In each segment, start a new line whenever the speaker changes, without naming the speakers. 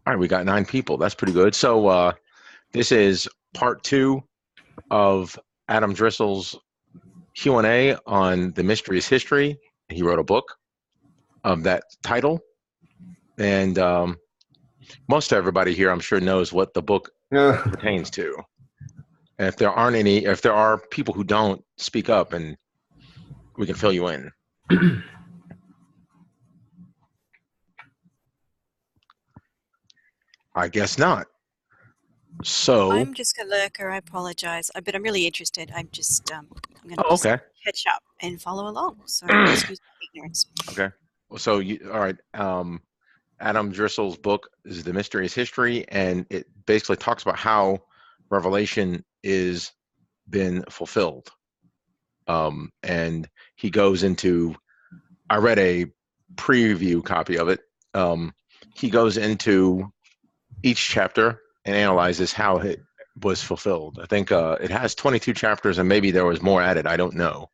All right, we got 9 people. That's pretty good. So this is part 2 of Adam Drissel's Q&A on the Mystery's history. He wrote a book of that title, and most everybody here, I'm sure, knows what the book pertains to. And if there are people who don't, speak up, and we can fill you in. I guess not. So
I'm just a lurker. I apologize, but I'm really interested. I'm just I'm going to
okay.
catch up and follow along. So excuse my ignorance.
Okay. So all right. Adam Drissel's book is The Mystery's History, and it basically talks about how Revelation is been fulfilled. And he goes into, I read a preview copy of it. He goes into each chapter and analyzes how it was fulfilled. I think it has 22 chapters, and maybe there was more added. I don't know.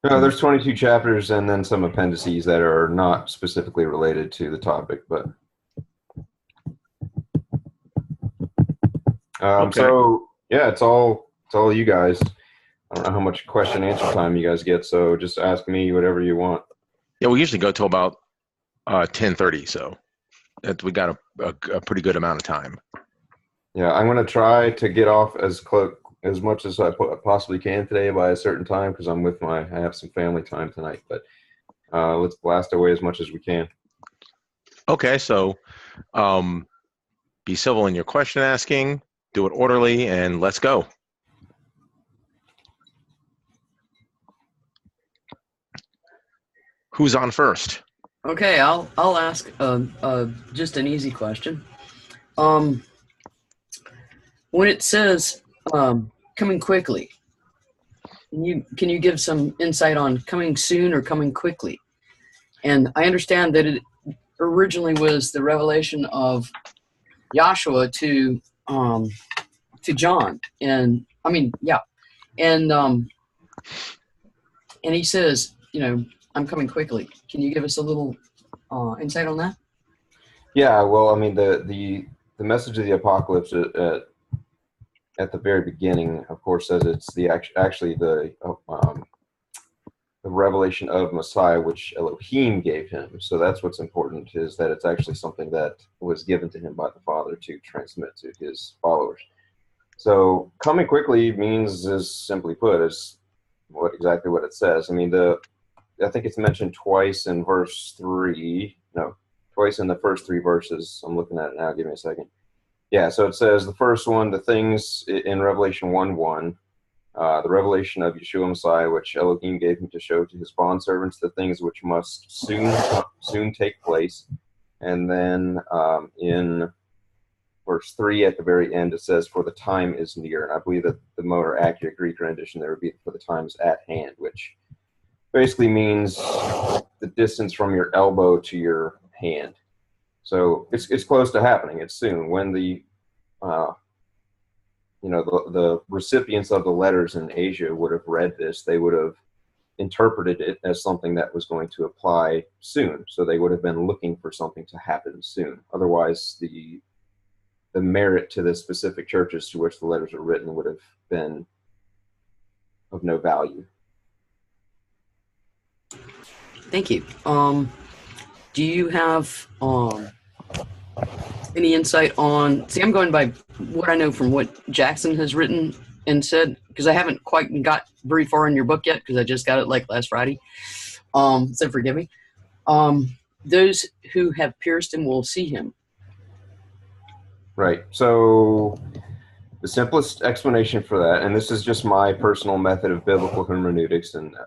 No, there's 22 chapters and then some appendices that are not specifically related to the topic, but okay. So yeah, it's all you guys. I don't know how much question answer time you guys get, so just ask me whatever you want.
Yeah, we usually go till about 10:30, so we got a pretty good amount of time.
Yeah, I'm going to try to get off as much as I possibly can today by a certain time, because I have some family time tonight, but let's blast away as much as we can.
Okay, so be civil in your question asking, do it orderly, and let's go. Who's on first?
Okay, I'll ask just an easy question. When it says coming quickly, can you give some insight on coming soon or coming quickly? And I understand that it originally was the revelation of Joshua to John, and he says, I'm coming quickly. Can you give us a little insight on that?
Yeah, well, I mean, the message of the apocalypse at the very beginning, of course, says it's actually the revelation of Messiah, which Elohim gave him. So that's what's important, is that it's actually something that was given to him by the Father to transmit to his followers. So coming quickly means, is simply put, is exactly what it says. I mean, I think it's mentioned twice in verse 3. No, twice in the first 3 verses. I'm looking at it now. Give me a second. Yeah, so it says the first one, the things in Revelation 1:1, the revelation of Yeshua Messiah, which Elohim gave him to show to his bondservants, the things which must soon take place. And then in verse 3 at the very end, it says, for the time is near. And I believe that the more accurate Greek rendition there would be, for the time is at hand, which basically means the distance from your elbow to your hand. So it's close to happening. It's soon. When the recipients of the letters in Asia would have read this, they would have interpreted it as something that was going to apply soon. So they would have been looking for something to happen soon. Otherwise, the merit to the specific churches to which the letters are written would have been of no value.
Thank you. Do you have any insight on? See, I'm going by what I know from what Jackson has written and said, because I haven't quite got very far in your book yet, because I just got it like last Friday. So forgive me. Those who have pierced him will see him.
Right. So the simplest explanation for that, and this is just my personal method of biblical hermeneutics and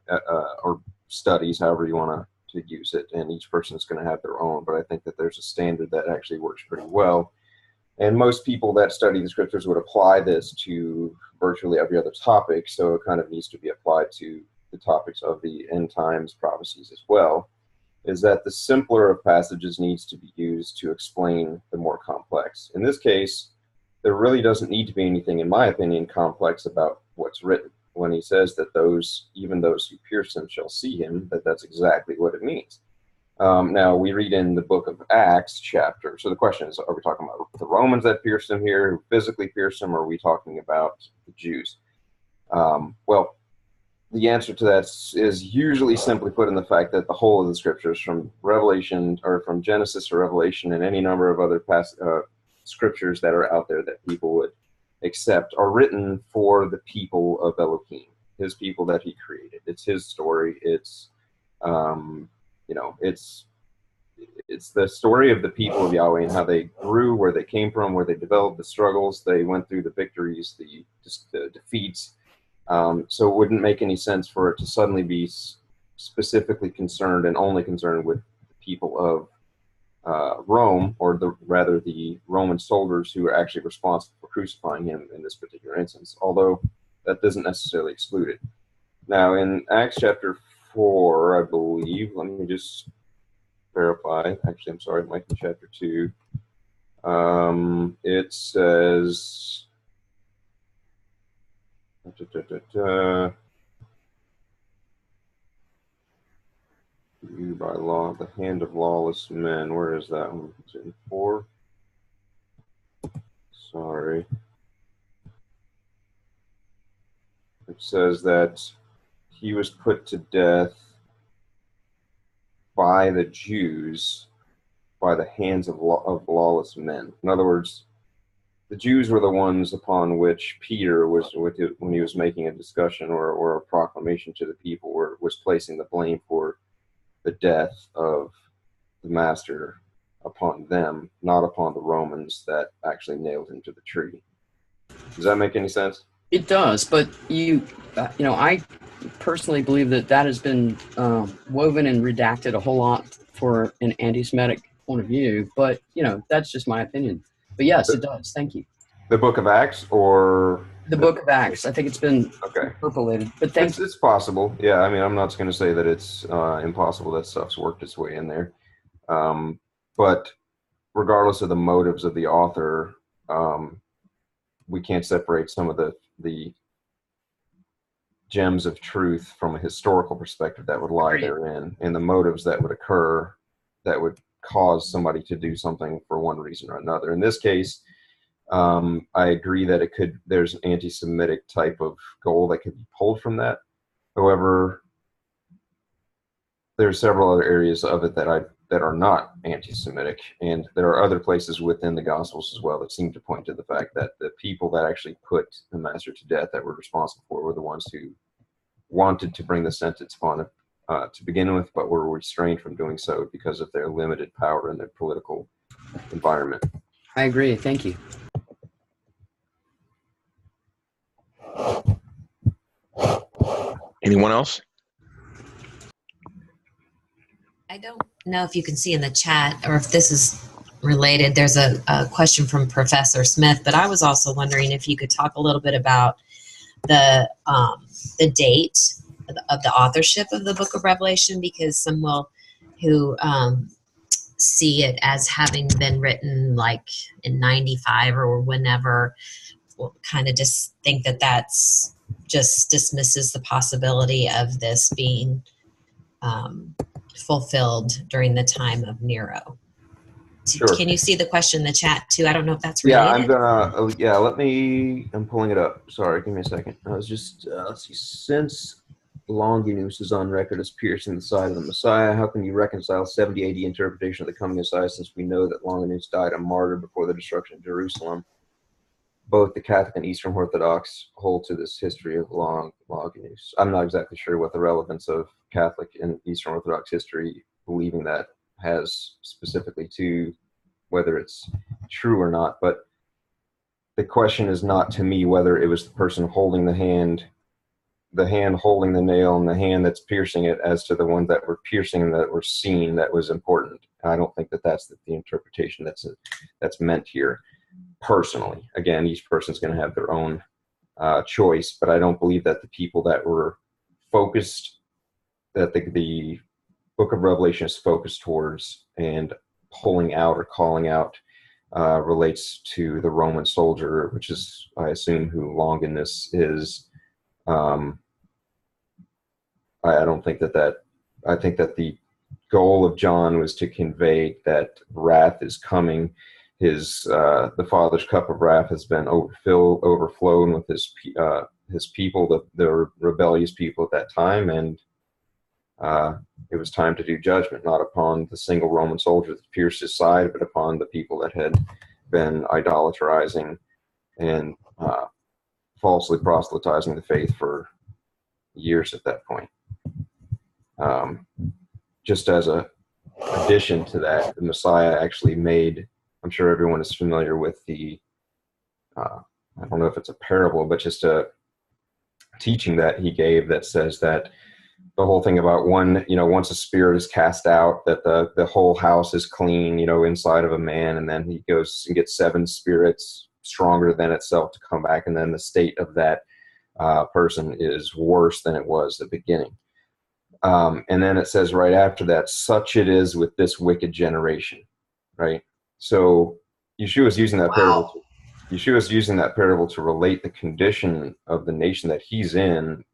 or studies, however you want to use it, and each person is going to have their own, but I think that there's a standard that actually works pretty well. And most people that study the scriptures would apply this to virtually every other topic, so it kind of needs to be applied to the topics of the end times prophecies as well, is that the simpler of passages needs to be used to explain the more complex. In this case, there really doesn't need to be anything, in my opinion, complex about what's written. When he says that even those who pierce him shall see him, that's exactly what it means. Now, we read in the book of Acts chapter. So the question is, are we talking about the Romans that pierced him here, who physically pierced him, or are we talking about the Jews? Well, the answer to that is usually simply put in the fact that the whole of the scriptures, from Revelation or from Genesis to Revelation and any number of other scriptures that are out there that people would accept, are written for the people of Elohim, his people that he created. It's his story. It's it's the story of the people of Yahweh and how they grew, where they came from, where they developed, the struggles they went through, the victories, the defeats. So it wouldn't make any sense for it to suddenly be specifically concerned and only concerned with the people of Rome, or rather the Roman soldiers who are actually responsible for crucifying him in this particular instance, although that doesn't necessarily exclude it. Now, in Acts chapter 4, I believe, let me just verify. Actually, I'm sorry, it might be chapter 2. It says... You by law, the hand of lawless men. Where is that one? It's in 4. Sorry. It says that he was put to death by the Jews by the hands of lawless men. In other words, the Jews were the ones upon which Peter was, when he was making a discussion or a proclamation to the people, was placing the blame for the death of the master upon them, not upon the Romans that actually nailed him to the tree. Does that make any sense?
It does, but I personally believe that has been woven and redacted a whole lot for an anti-Semitic point of view. But that's just my opinion. But yes, it does. Thank you.
The Book of Acts, or
the Book of Acts? I think it's been interpolated. But
it's possible. Yeah, I mean, I'm not going to say that it's impossible that stuff's worked its way in there. But regardless of the motives of the author, we can't separate some of the gems of truth from a historical perspective that would lie therein, and the motives that would occur that would cause somebody to do something for one reason or another. In this case, I agree that there's an anti-Semitic type of goal that could be pulled from that. However, there are several other areas of it that are not anti-Semitic, and there are other places within the Gospels as well that seem to point to the fact that the people that actually put the master to death, that were responsible for, were the ones who wanted to bring the sentence upon it to begin with, but were restrained from doing so because of their limited power in their political environment.
I agree. Thank you.
Anyone else?
I don't know if you can see in the chat or if this is related. There's a question from Professor Smith, but I was also wondering if you could talk a little bit about the date of the authorship of the Book of Revelation, because some who see it as having been written like in 95 or whenever will kind of just think that that's just dismisses the possibility of this being fulfilled during the time of Nero.
Sure.
Can you see the question in the chat too? I don't know if that's related.
I'm pulling it up. Sorry, give me a second. I was just, let's see, since Longinus is on record as piercing the side of the Messiah, how can you reconcile 70 AD interpretation of the coming Messiah, since we know that Longinus died a martyr before the destruction of Jerusalem? Both the Catholic and Eastern Orthodox hold to this history of Longinus. I'm not exactly sure what the relevance of Catholic and Eastern Orthodox history, believing that, has specifically to whether it's true or not, but the question is not to me whether it was the person holding the hand holding the nail and the hand that's piercing it, as to the ones that were piercing and that were seen, that was important. I don't think that that's the interpretation that's meant here. Personally, again, each person's going to have their own choice, but I don't believe that the people that were focused, that the Book of Revelation is focused towards and pulling out or calling out, relates to the Roman soldier, which is, I assume, who Longinus is. I don't think that I think that the goal of John was to convey that wrath is coming. The Father's cup of wrath has been overflown with his people, the rebellious people at that time, and it was time to do judgment, not upon the single Roman soldier that pierced his side, but upon the people that had been idolatrizing and falsely proselytizing the faith for years at that point. Just as a addition to that, the Messiah actually made, I'm sure everyone is familiar with the, I don't know if it's a parable, but just a teaching that he gave that says that the whole thing about once a spirit is cast out, that the whole house is clean, inside of a man, and then he goes and gets 7 spirits stronger than itself to come back, and then the state of that person is worse than it was at the beginning. And then it says right after that, such it is with this wicked generation, right? So Yeshua's using that parable. Yeshua's using that parable to relate the condition of the nation that he's in,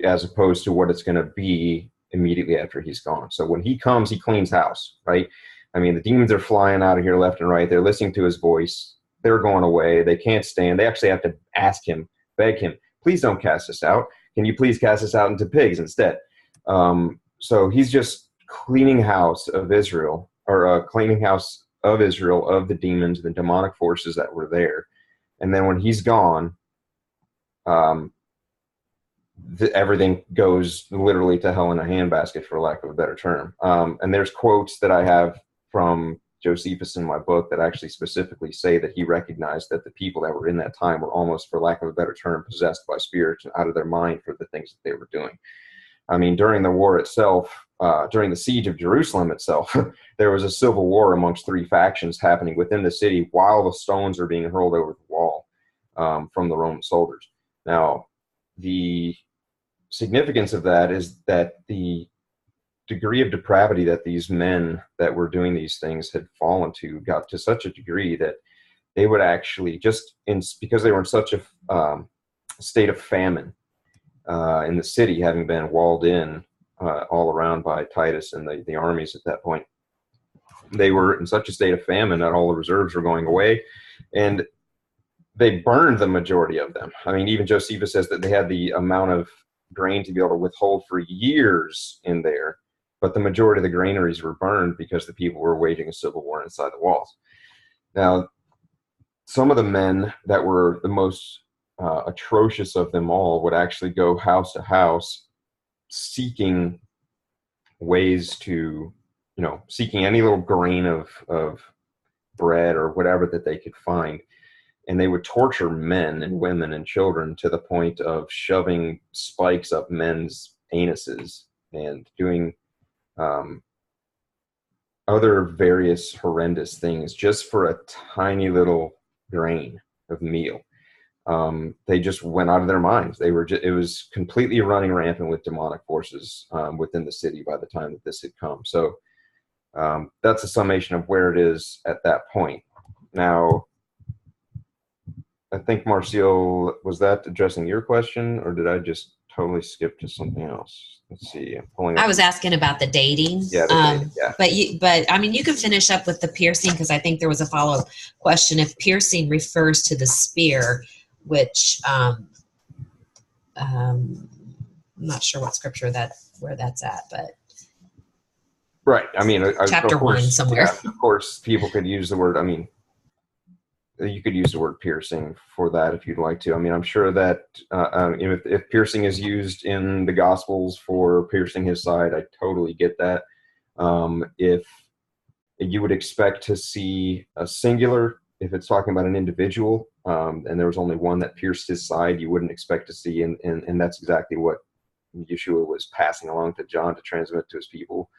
as opposed to what it's going to be immediately after he's gone. So when he comes, he cleans house, right? I mean, the demons are flying out of here left and right. They're listening to his voice. They're going away. They can't stand. They actually have to ask him, beg him, please don't cast us out. Can you please cast us out into pigs instead? So he's just cleaning house of Israel, or cleaning house of Israel, of the demons, the demonic forces that were there. And then when he's gone, everything goes literally to hell in a handbasket, for lack of a better term. And there's quotes that I have from Josephus in my book that actually specifically say that he recognized that the people that were in that time were almost, for lack of a better term, possessed by spirits and out of their mind for the things that they were doing. I mean, during the war itself, during the siege of Jerusalem itself, there was a civil war amongst 3 factions happening within the city while the stones are being hurled over the wall from the Roman soldiers. Now, the significance of that is that the degree of depravity that these men that were doing these things had fallen to got to such a degree that they would actually, because they were in such a state of famine in the city, having been walled in all around by Titus and the armies at that point, they were in such a state of famine that all the reserves were going away, and they burned the majority of them. I mean, even Josephus says that they had the amount of grain to be able to withhold for years in there, but the majority of the granaries were burned because the people were waging a civil war inside the walls. Now, some of the men that were the most atrocious of them all would actually go house to house seeking ways to, seeking any little grain of bread or whatever that they could find. And they would torture men and women and children to the point of shoving spikes up men's anuses and doing other various horrendous things just for a tiny little grain of meal. They just went out of their minds. It was completely running rampant with demonic forces within the city by the time that this had come. So that's a summation of where it is at that point. Now, I think, Marcial, was that addressing your question, or did I just totally skip to something else? Let's see.
I was asking about the dating.
Yeah, dating, yeah.
But I mean, you can finish up with the piercing, because I think there was a follow-up question. If piercing refers to the spear, which I'm not sure what scripture where that's at, but
right. I mean,
chapter 1 somewhere.
Yeah, of course, people could use the word. I mean, you could use the word piercing for that if you'd like to. I mean, I'm sure that if piercing is used in the Gospels for piercing his side, I totally get that. If you would expect to see a singular, if it's talking about an individual, and there was only one that pierced his side, you wouldn't expect to see, and that's exactly what Yeshua was passing along to John to transmit to his people.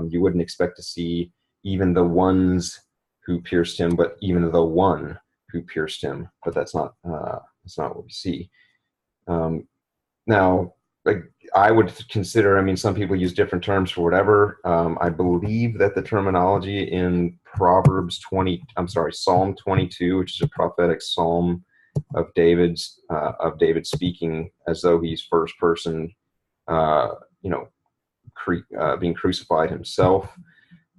You wouldn't expect to see even the ones who pierced him, but even the one who pierced him. But that's not what we see. Now, like, I would consider, I mean, some people use different terms for whatever. I believe that the terminology in Psalm 22, which is a prophetic psalm of David speaking as though he's first person, being crucified himself.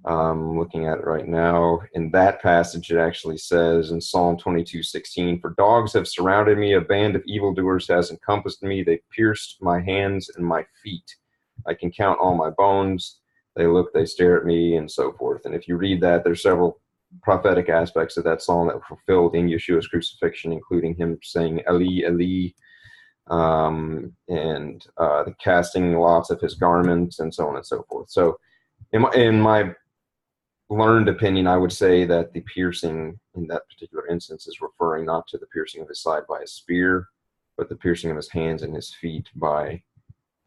Looking at it right now. In that passage, it actually says in Psalm 22:16, "For dogs have surrounded me, a band of evildoers has encompassed me. They pierced my hands and my feet. I can count all my bones. They look, they stare at me," and so forth. And if you read that, there's several prophetic aspects of that psalm that were fulfilled in Yeshua's crucifixion, including him saying, "Eli, Eli," and the casting lots of his garments, and so on and so forth. So in my learned opinion, I would say that the piercing in that particular instance is referring not to the piercing of his side by a spear, but the piercing of his hands and his feet by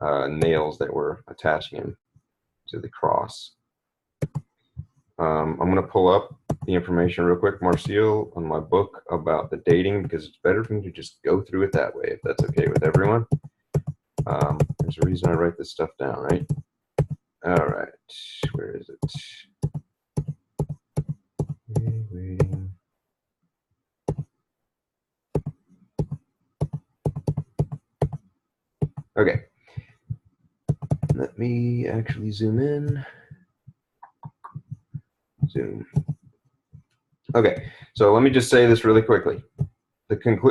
nails that were attaching him to the cross. I'm going to pull up the information real quick, Marcial, on my book about the dating, because it's better for me to just go through it that way, if that's okay with everyone. There's a reason I write this stuff down, right? All right, where is it? Waiting. Okay. Let me actually zoom in. Zoom. Okay, so let me just say this really quickly.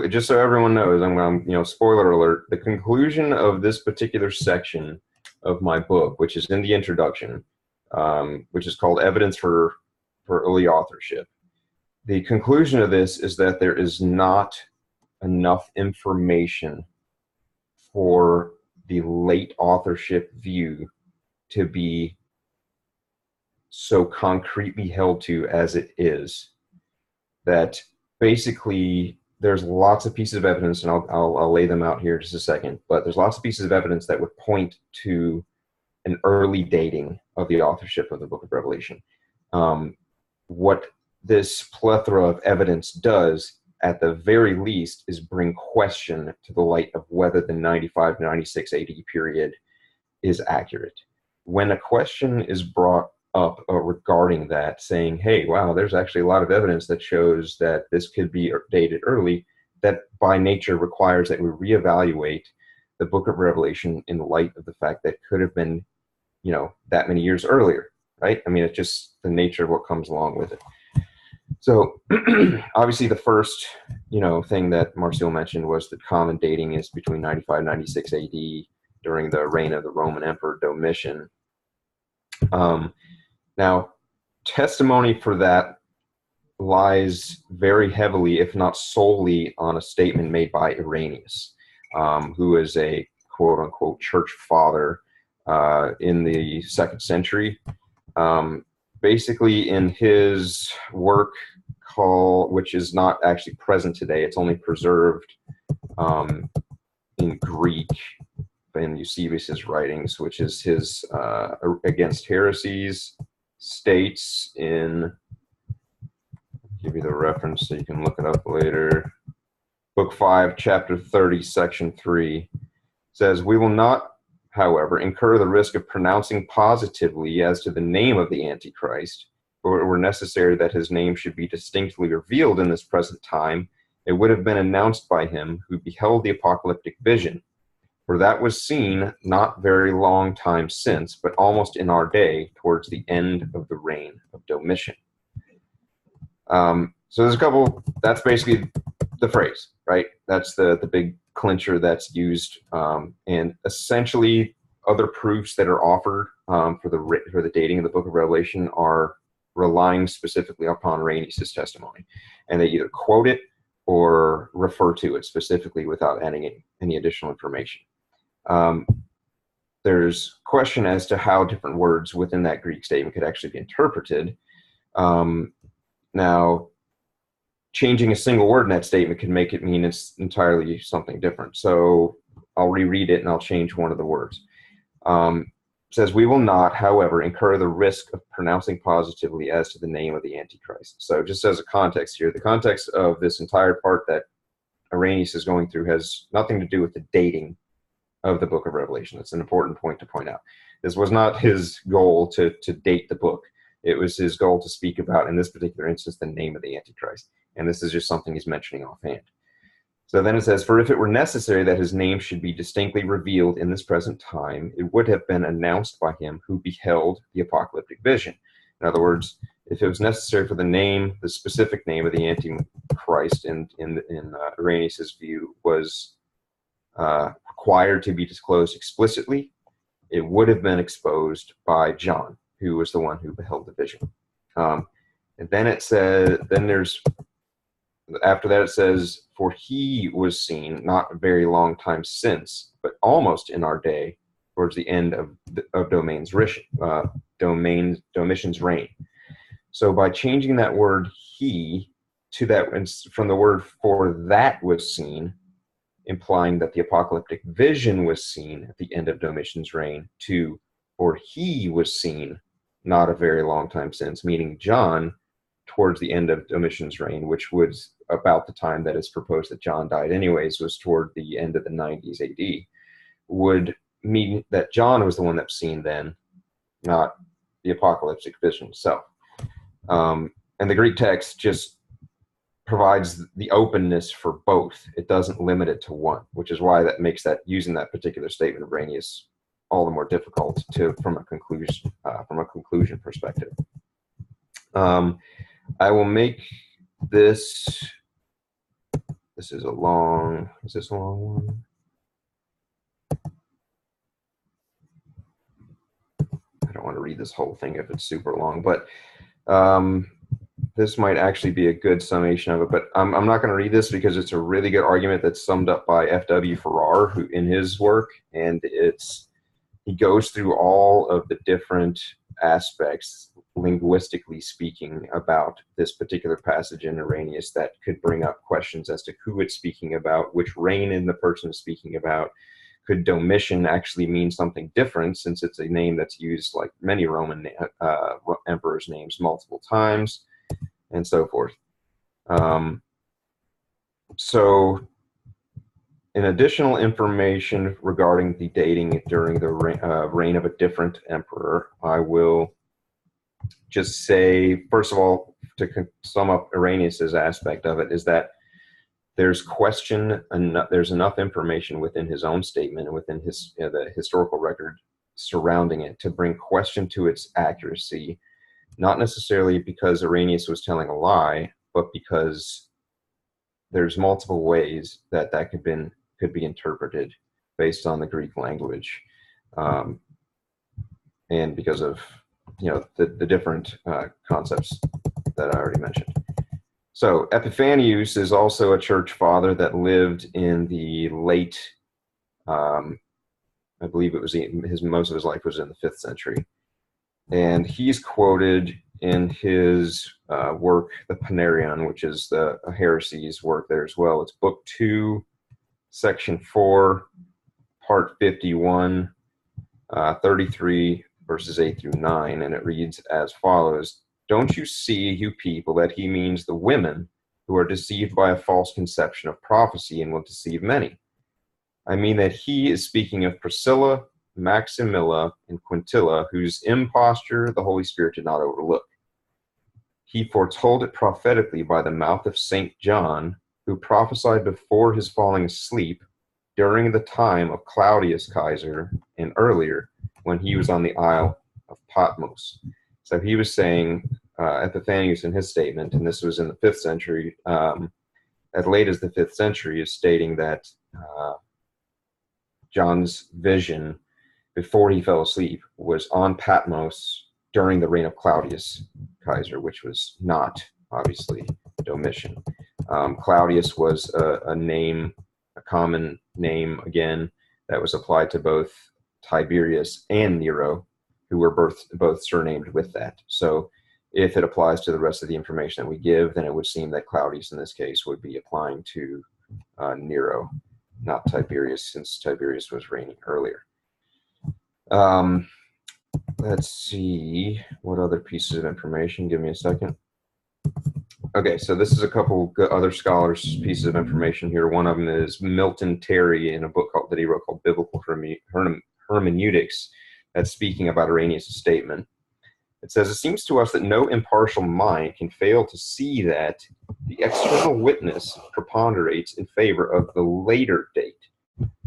Just so everyone knows, I'm spoiler alert. The conclusion of this particular section of my book, which is in the introduction, which is called "Evidence for Early Authorship." The conclusion of this is that there is not enough information for the late authorship view to be so concretely held to as it is. That basically there's lots of pieces of evidence, and I'll lay them out here in just a second, but there's lots of pieces of evidence that would point to an early dating of the authorship of the Book of Revelation. What this plethora of evidence does, at the very least, is bring question to the light of whether the 95 to 96 AD period is accurate. When a question is brought up regarding that, saying, hey, wow, there's actually a lot of evidence that shows that this could be dated early, that by nature requires that we reevaluate the Book of Revelation in light of the fact that it could have been, that many years earlier, right? I mean, it's just the nature of what comes along with it. So obviously the first, thing that Marcial mentioned was that common dating is between 95 and 96 AD during the reign of the Roman Emperor Domitian. Now, testimony for that lies very heavily, if not solely, on a statement made by Irenaeus, who is a quote-unquote church father in the 2nd century. Basically, in his work, which is not actually present today, it's only preserved in Greek in Eusebius's writings, which is his Against Heresies, states in, I'll give you the reference so you can look it up later, Book 5, Chapter 30, Section 3, says, "We will not, however, incur the risk of pronouncing positively as to the name of the Antichrist, for it were necessary that his name should be distinctly revealed in this present time. It would have been announced by him who beheld the apocalyptic vision. For that was seen not very long time since, but almost in our day, towards the end of the reign of Domitian." So there's a couple, that's basically the phrase, right? That's the big clincher that's used. And essentially other proofs that are offered for the dating of the Book of Revelation are relying specifically upon Irenaeus' testimony. And they either quote it or refer to it specifically without adding any additional information. There's question as to how different words within that Greek statement could actually be interpreted. Now, changing a single word in that statement can make it mean it's entirely something different. So I'll reread it and I'll change one of the words. It says, "We will not, however, incur the risk of pronouncing positively as to the name of the Antichrist." So just as a context here, the context of this entire part that Irenaeus is going through has nothing to do with the dating of the Book of Revelation. It's an important point to point out. This was not his goal to date the book. It was his goal to speak about, in this particular instance, the name of the Antichrist. And this is just something he's mentioning offhand. So then it says, for if it were necessary that his name should be distinctly revealed in this present time, it would have been announced by him who beheld the apocalyptic vision. In other words, if it was necessary for the name, the specific name of the Antichrist in Irenaeus' view was required to be disclosed explicitly, it would have been exposed by John, who was the one who beheld the vision. And then it says, after that it says, for he was seen not a very long time since, but almost in our day, towards the end of Domitian's reign. So by changing that word he to that, from the word for that was seen, implying that the apocalyptic vision was seen at the end of Domitian's reign, to or he was seen not a very long time since, meaning John towards the end of Domitian's reign, which was about the time that it's proposed that John died anyways, was toward the end of the 90s AD, would mean that John was the one that was seen then, not the apocalyptic vision itself. And the Greek text just provides the openness for both. It doesn't limit it to one, which is why that makes that using that particular statement of Irenaeus all the more difficult from a conclusion perspective. I will make this. This is a long. Is this a long one? I don't want to read this whole thing if it's super long, but this might actually be a good summation of it. But I'm not going to read this because it's a really good argument that's summed up by F.W. Farrar, who in his work, and he goes through all of the different aspects, linguistically speaking, about this particular passage in Irenaeus that could bring up questions as to who it's speaking about, which reign in the person is speaking about. Could Domitian actually mean something different, since it's a name that's used like many Roman emperors' names multiple times, and so forth. So in additional information regarding the dating during the reign of a different emperor, I will just say, first of all, to sum up Irenaeus' aspect of it, is that there's enough information within his own statement and within his the historical record surrounding it to bring question to its accuracy, not necessarily because Irenaeus was telling a lie, but because there's multiple ways that could be interpreted based on the Greek language, and because of the different concepts that I already mentioned. So Epiphanius is also a church father that lived in the late, I believe it was most of his life was in the 5th century. And he's quoted in his work, the Panarion, which is the heresies work there as well. It's book 2, section 4, part 51, 33, verses 8 through 9. And it reads as follows. Don't you see, you people, that he means the women who are deceived by a false conception of prophecy and will deceive many? I mean that he is speaking of Priscilla, Maximilla, and Quintilla, whose imposture the Holy Spirit did not overlook. He foretold it prophetically by the mouth of St. John, who prophesied before his falling asleep during the time of Claudius Caesar and earlier, when he was on the Isle of Patmos. So he was saying, Epiphanius in his statement, and this was in the 5th century, as late as the 5th century, is stating that John's vision before he fell asleep was on Patmos during the reign of Claudius Caesar, which was not, obviously, Domitian. Claudius was a common name, again, that was applied to both Tiberius and Nero, who were both surnamed with that. So if it applies to the rest of the information that we give, then it would seem that Claudius in this case would be applying to Nero, not Tiberius, since Tiberius was reigning earlier. Let's see, what other pieces of information? Give me a second. Okay, so this is a couple other scholars' pieces of information here. One of them is Milton Terry in a book that he wrote called Biblical Hermeneutics, that's speaking about Irenaeus' statement. It says, it seems to us that no impartial mind can fail to see that the external witness preponderates in favor of the later date.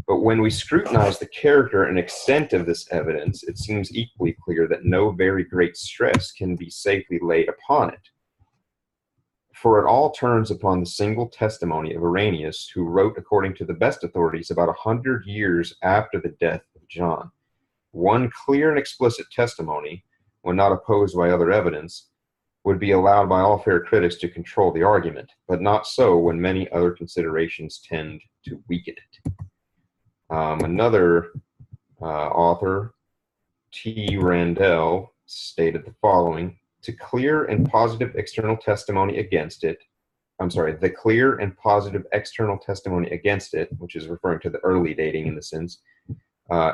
But when we scrutinize the character and extent of this evidence, it seems equally clear that no very great stress can be safely laid upon it. For it all turns upon the single testimony of Irenaeus, who wrote, according to the best authorities, about 100 years after the death of John. One clear and explicit testimony, when not opposed by other evidence, would be allowed by all fair critics to control the argument, but not so when many other considerations tend to weaken it. Another author, T. Randell, stated the following: the clear and positive external testimony against it, which is referring to the early dating in the sense,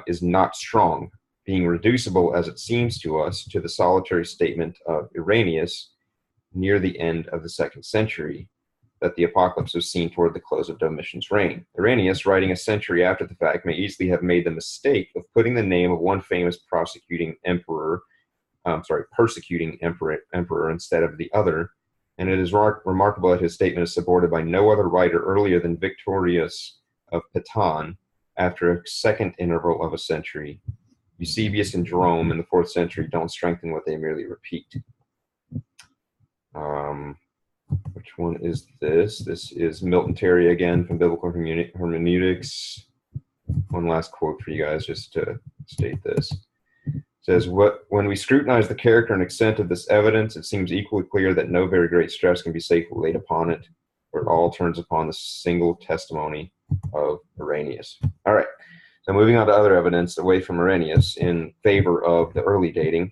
is not strong, being reducible, as it seems to us, to the solitary statement of Irenaeus near the end of the 2nd century, that the apocalypse was seen toward the close of Domitian's reign. Irenaeus, writing a century after the fact, may easily have made the mistake of putting the name of one famous persecuting emperor instead of the other, and it is remarkable that his statement is supported by no other writer earlier than Victorius of Patan, after a second interval of a century. Eusebius and Jerome in the 4th century don't strengthen what they merely repeat. Which one is this? This is Milton Terry again from Biblical Hermeneutics. One last quote for you guys just to state this. It says, when we scrutinize the character and extent of this evidence, it seems equally clear that no very great stress can be safely laid upon it, for it all turns upon the single testimony of Irenaeus. All right. So moving on to other evidence away from Irenaeus in favor of the early dating.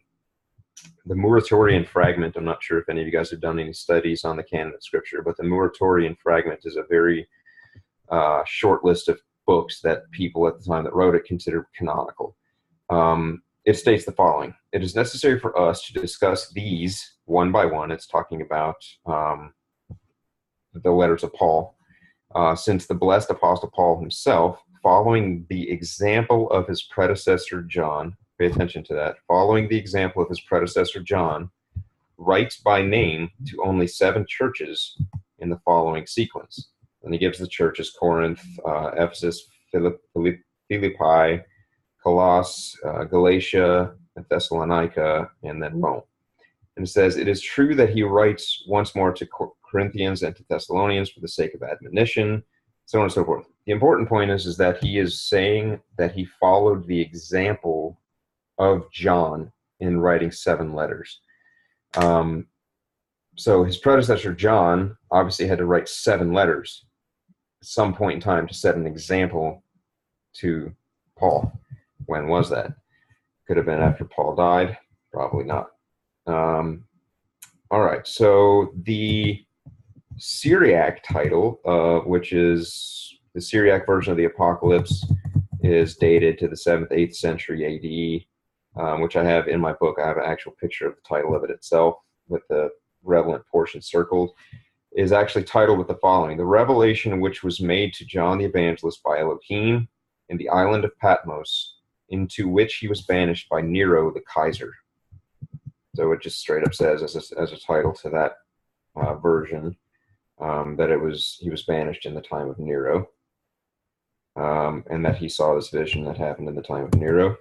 The Muratorian fragment, I'm not sure if any of you guys have done any studies on the canon of Scripture, but the Muratorian fragment is a very short list of books that people at the time that wrote it considered canonical. It states the following: it is necessary for us to discuss these one by one. It's talking about the letters of Paul, since the blessed Apostle Paul himself, following the example of his predecessor John, pay attention to that, following the example of his predecessor John, writes by name to only 7 churches in the following sequence. And he gives the churches Corinth, Ephesus, Philippi, Colossus, Galatia, and Thessalonica, and then Rome. And it says, it is true that he writes once more to Corinthians and to Thessalonians for the sake of admonition, so on and so forth. The important point is that he is saying that he followed the example of John in writing 7 letters. So his predecessor John obviously had to write 7 letters at some point in time to set an example to Paul. When was that? Could have been after Paul died. Probably not. All right. So the Syriac title, which is the Syriac version of the Apocalypse, is dated to the 7th, 8th century AD, which I have in my book. I have an actual picture of the title of it itself with the relevant portion circled. Is actually titled with the following: the revelation which was made to John the Evangelist by Elohim in the island of Patmos, into which he was banished by Nero the Kaiser. So it just straight up says as a title to that version that he was banished in the time of Nero, and that he saw this vision that happened in the time of Nero.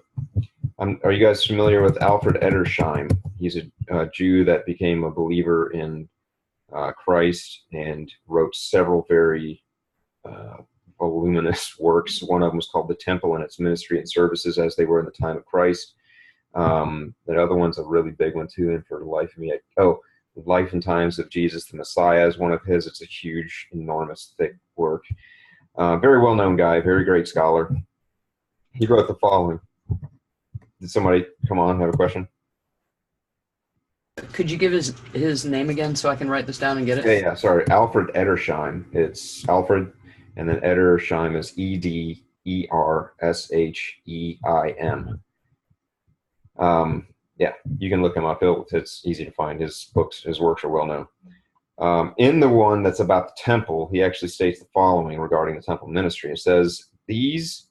Are you guys familiar with Alfred Edersheim? He's a Jew that became a believer in Christ and wrote several very voluminous works. One of them was called The Temple and Its Ministry and Services as They Were in the Time of Christ. The other one's a really big one too, and for the life of me, Life and Times of Jesus the Messiah is one of his. It's a huge, enormous, thick work. Very well-known guy, very great scholar. He wrote the following. Did somebody come on have a question?
Could you give his name again so I can write this down and get it?
Yeah, sorry. Alfred Edersheim. It's Alfred, and then Edersheim is Edersheim. Yeah, you can look him up. It's easy to find. His works are well known. In the one that's about the temple, he actually states the following regarding the temple ministry. It says, these,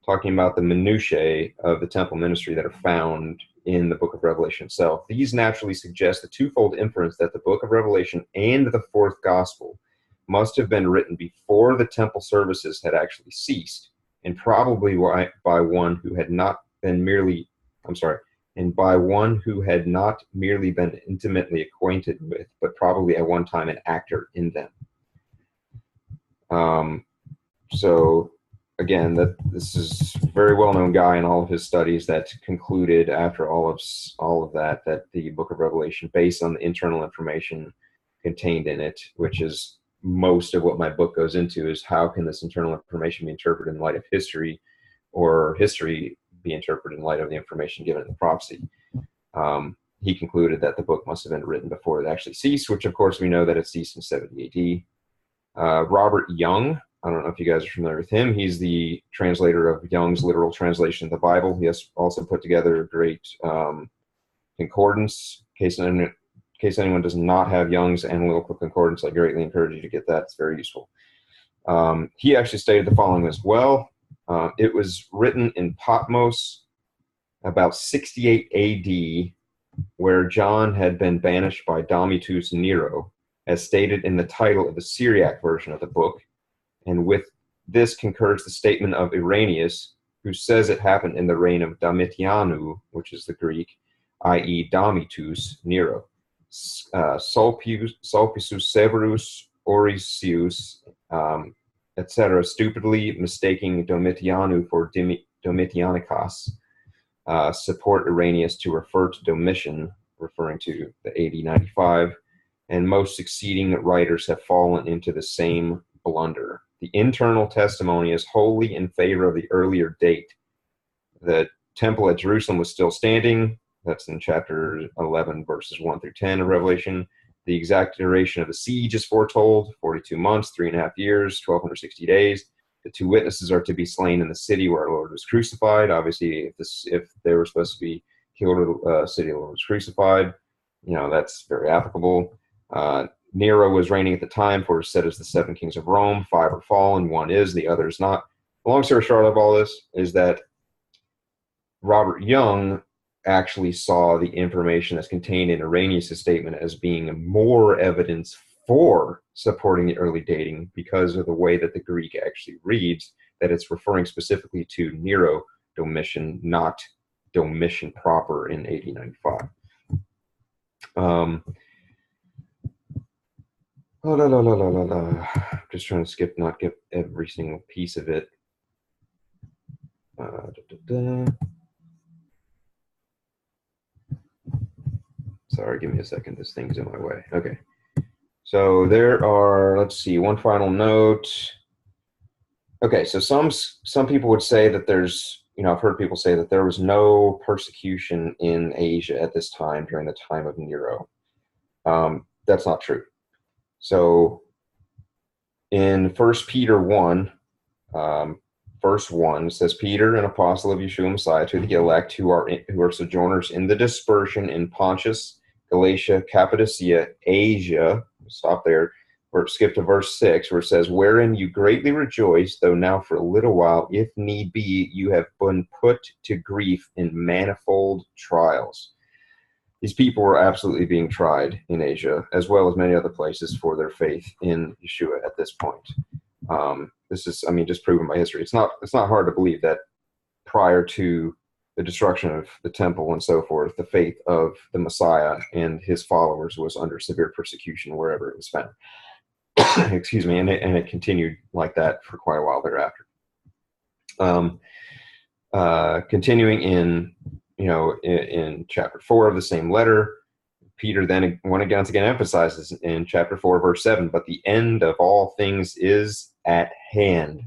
talking about the minutiae of the temple ministry that are found in the book of Revelation itself. These naturally suggest the twofold inference that the book of Revelation and the fourth gospel must have been written before the temple services had actually ceased, and probably by one who had not been merely, and by one who had not merely been intimately acquainted with, but probably at one time an actor in them. So again, this is a very well-known guy in all of his studies that concluded after all of that the book of Revelation, based on the internal information contained in it, which is most of what my book goes into, is how can this internal information be interpreted in light of history, or history be interpreted in light of the information given in the prophecy. He concluded that the book must have been written before it actually ceased, which of course we know that it ceased in 70 AD. Robert Young, I don't know if you guys are familiar with him. He's the translator of Young's literal translation of the Bible. He has also put together a great concordance. In case anyone does not have Young's analytical concordance, I greatly encourage you to get that. It's very useful. He actually stated the following as well. It was written in Patmos about 68 AD, where John had been banished by Domitius Nero, as stated in the title of the Syriac version of the book. And with this concurs the statement of Irenaeus, who says it happened in the reign of Domitianu, which is the Greek, i.e. Domitius Nero. Sulpicius Severus Orosius, etc., stupidly mistaking Domitianu for Domitianicus, support Irenaeus to refer to Domitian, referring to the AD 95, and most succeeding writers have fallen into the same blunder. The internal testimony is wholly in favor of the earlier date. The temple at Jerusalem was still standing. That's in chapter 11, verses 1 through 10 of Revelation. The exact duration of the siege is foretold, 42 months, 3.5 years, 1,260 days. The 2 witnesses are to be slain in the city where our Lord was crucified. Obviously, if they were supposed to be killed in the city where Lord was crucified, that's very applicable. Nero was reigning at the time, for it is said as the 7 kings of Rome. 5 are fallen, 1 is, the other is not. The long story short of all this is that Robert Young actually saw the information that's contained in Irenaeus' statement as being more evidence for supporting the early dating, because of the way that the Greek actually reads, that it's referring specifically to Nero Domitian, not Domitian proper in AD 95. Just trying to not get every single piece of it. Sorry, give me a second. This thing's in my way. Okay. So there are, let's see, one final note. Okay, so some people would say that there's, I've heard people say that there was no persecution in Asia at this time during the time of Nero. That's not true. So in 1 Peter 1, verse 1, it says, Peter, an apostle of Yeshua Messiah, to the elect who are sojourners in the dispersion in Pontus, Galatia, Cappadocia, Asia. Stop there. Or skip to verse 6, where it says, wherein you greatly rejoice, though now for a little while, if need be, you have been put to grief in manifold trials. These people were absolutely being tried in Asia, as well as many other places, for their faith in Yeshua at this point. This is, just proven by history. It's not hard to believe that prior to the destruction of the temple and so forth, the faith of the Messiah and his followers was under severe persecution wherever it was found. Excuse me, and it continued like that for quite a while thereafter. Continuing in chapter 4 of the same letter, Peter then once again emphasizes in chapter 4, verse 7, but the end of all things is at hand.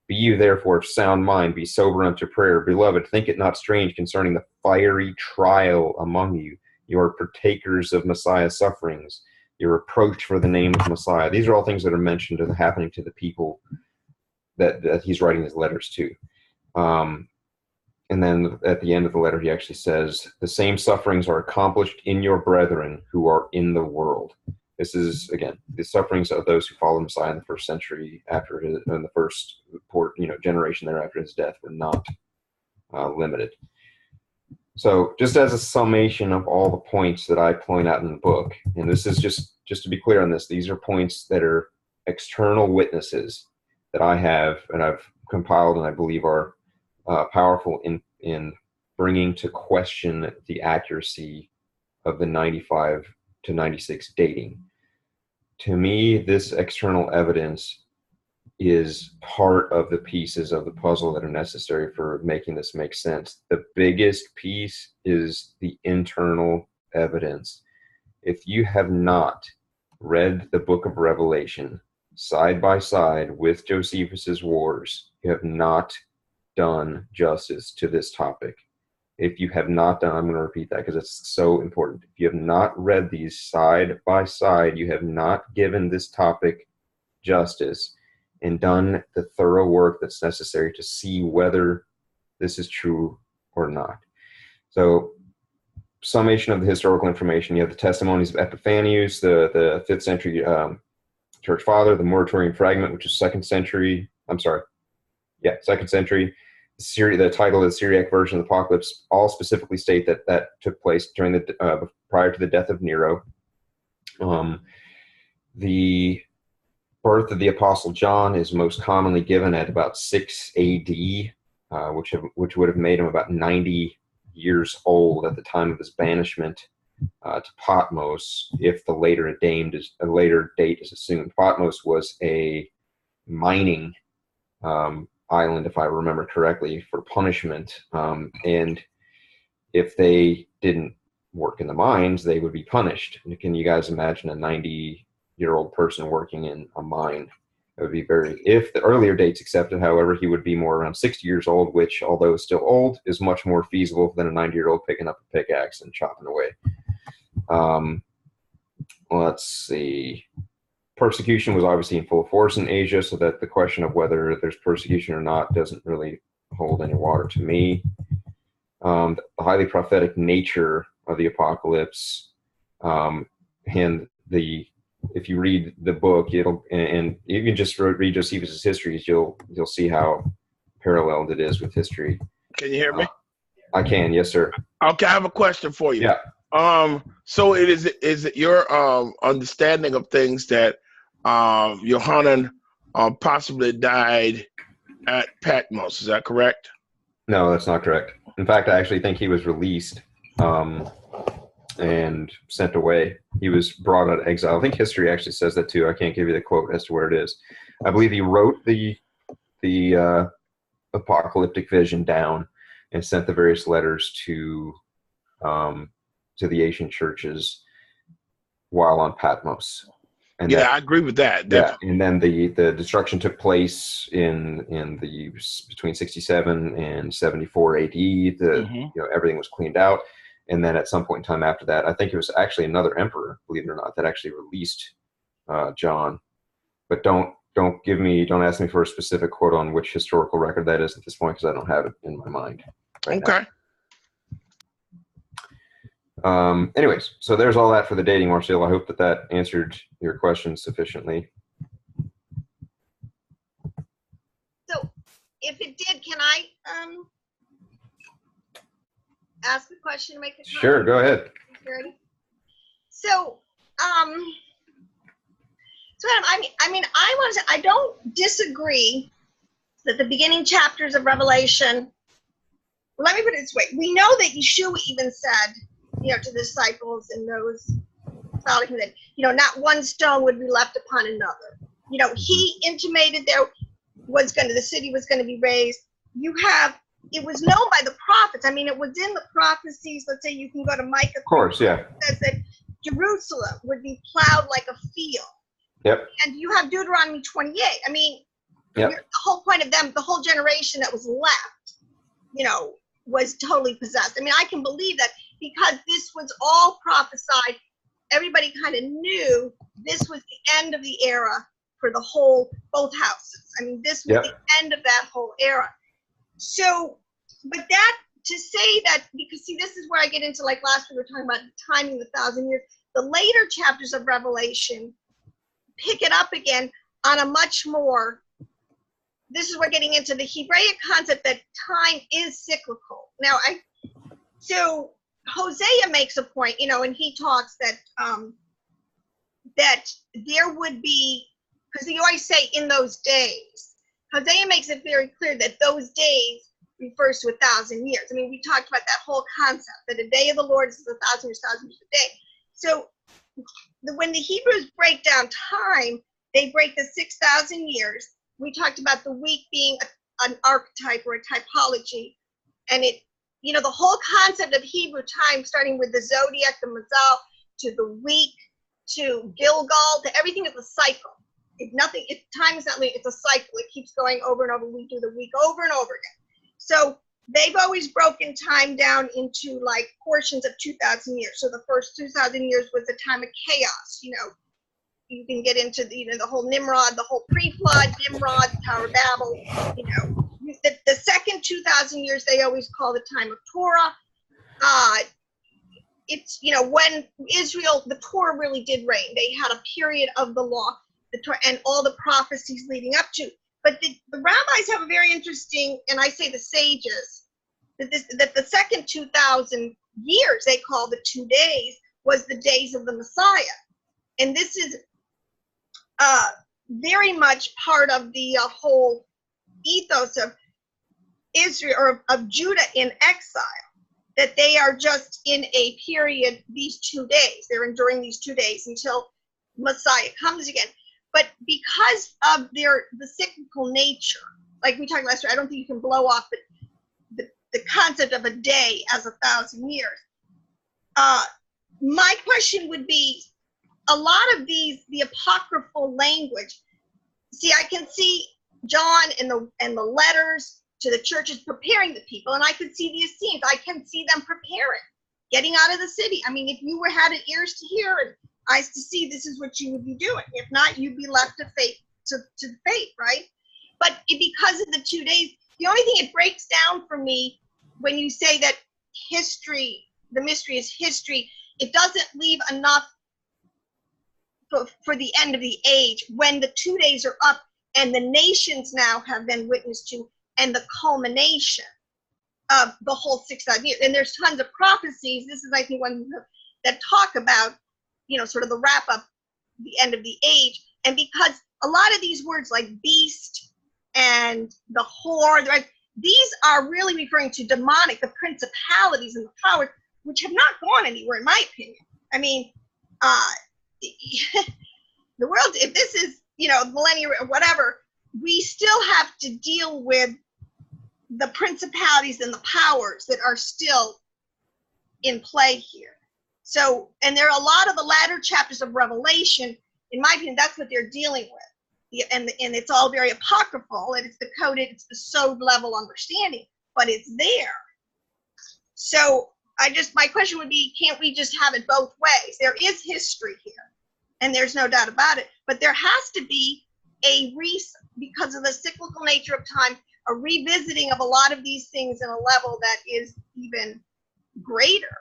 Be you therefore of sound mind, be sober unto prayer. Beloved, think it not strange concerning the fiery trial among you. You are partakers of Messiah's sufferings. You're reproached for the name of Messiah. These are all things that are mentioned and happening to the people that he's writing his letters to. And then at the end of the letter, he actually says, the same sufferings are accomplished in your brethren who are in the world. This is, again, the sufferings of those who followed Messiah in the first century in the first generation thereafter his death were not limited. So just as a summation of all the points that I point out in the book, and this is just to be clear on this, these are points that are external witnesses that I have and I've compiled and I believe are powerful in bringing to question the accuracy of the 95 to 96 dating. To me, this external evidence is part of the pieces of the puzzle that are necessary for making this make sense. The biggest piece is the internal evidence. If you have not read the book of Revelation side by side with Josephus's wars, you have not done justice to this topic. If you have not done, I'm going to repeat that because it's so important. If you have not read these side by side, you have not given this topic justice and done the thorough work that's necessary to see whether this is true or not. So, summation of the historical information: you have the testimonies of Epiphanius, the 5th century church father, the Moratorian fragment, which is 2nd century. 2nd century. The title of the Syriac version of the Apocalypse all specifically state that took place during the prior to the death of Nero. The birth of the Apostle John is most commonly given at about 6 A.D., which would have made him about 90 years old at the time of his banishment to Patmos, if the later date is assumed. Patmos was a mining island, if I remember correctly, for punishment. And if they didn't work in the mines, they would be punished. And can you guys imagine a 90-year-old person working in a mine? It would be if the earlier dates accepted, however, he would be more around 60 years old, which, although still old, is much more feasible than a 90-year-old picking up a pickaxe and chopping away. Let's see. Persecution was obviously in full force in Asia, so that the question of whether there's persecution or not doesn't really hold any water to me. The highly prophetic nature of the apocalypse, and if you read the book, and you can just read Josephus' histories, you'll see how paralleled it is with history.
Can you hear me?
I can, yes, sir.
Okay, I have a question for you.
Yeah.
So is it your understanding of things that Yohanan possibly died at Patmos? Is that correct?
No, that's not correct. In fact, I actually think he was released and sent away. He was brought out of exile. I think history actually says that too. I can't give you the quote as to where it is. I believe he wrote the apocalyptic vision down and sent the various letters to the Asian churches while on Patmos. And
I agree with that.
Yeah, and then the destruction took place in between 67 and 74 AD. Everything was cleaned out, and then at some point in time after that, I think it was actually another emperor, believe it or not, that actually released John. But don't ask me for a specific quote on which historical record that is at this point, because I don't have it in my mind.
Okay.
Anyways, so there's all that for the dating, Marcel. I hope that answered your question sufficiently.
So, if it did, can I ask a question to make a comment?
Sure, go ahead.
So, I don't disagree that the beginning chapters of Revelation. Let me put it this way: we know that Yeshua even said, to the disciples and those following him, that, not one stone would be left upon another. He intimated the city was going to be raised. It was known by the prophets. It was in the prophecies. Let's say you can go to Micah.
Of course, yeah.
It says that Jerusalem would be plowed like a field.
Yep.
And you have Deuteronomy 28.
Yep.
The whole point of them, the whole generation that was left, was totally possessed. I can believe that, because this was all prophesied. Everybody kind of knew this was the end of the era for both houses. This was the end of that whole era. So, but that, to say that, because see, this is where I get into, like last week we were talking about timing the 1,000 years. The later chapters of Revelation pick it up again on a much more, this is where getting into the Hebraic concept that time is cyclical. Now, So Hosea makes a point, and he talks that that there would be, because you always say in those days. Hosea makes it very clear that those days refers to 1,000 years. I mean, we talked about that whole concept that a day of the Lord is 1,000 years, 1,000 years a day. So when the Hebrews break down time, they break the 6,000 years. We talked about the week being an archetype or a typology, and the whole concept of Hebrew time, starting with the zodiac, the mazal, to the week, to Gilgal, to everything is a cycle. Time is not linear, it's a cycle. It keeps going over and over. We do the week over and over again. So they've always broken time down into like portions of 2,000 years. So the first 2,000 years was a time of chaos. You can get into the whole Nimrod, the whole pre-flood, Nimrod, Tower of Babel. The second 2,000 years they always call the time of Torah. It's when Israel, the Torah really did reign. They had a period of the law, and all the prophecies leading up to. But the rabbis have a very interesting, and I say the sages, that the second 2,000 years they call the 2 days was the days of the Messiah. And this is very much part of the whole ethos of Israel, or of Judah in exile, that they are just in a period, these 2 days. They're enduring these 2 days until Messiah comes again. But because of the cyclical nature, like we talked last year, I don't think you can blow off the concept of a day as 1,000 years. My question would be, a lot of the apocryphal language, see, I can see John and the letters to the churches preparing the people, and I could see the Essenes. I can see them preparing, getting out of the city. I mean, if you had ears to hear and eyes to see, this is what you would be doing. If not, you'd be left to fate, to fate, right? But because of the 2 days, the only thing it breaks down for me when you say that history, the mystery is history, it doesn't leave enough for the end of the age, when the 2 days are up and the nations now have been witnessed to, and the culmination of the whole 6,000 years. And there's tons of prophecies. This is, I think, one that talk about, sort of the wrap up, the end of the age. And because a lot of these words like beast and the whore, these are really referring to demonic, the principalities and the powers, which have not gone anywhere, in my opinion. I mean, the world, if this is, millennium or whatever, we still have to deal with the principalities and the powers that are still in play here. So, and there are a lot of the latter chapters of Revelation, in my opinion, that's what they're dealing with. And it's all very apocryphal, and it's it's the sod level understanding, but it's there. So my question would be, can't we just have it both ways? There is history here, and there's no doubt about it, but there has to be because of the cyclical nature of time, a revisiting of a lot of these things in a level that is even greater,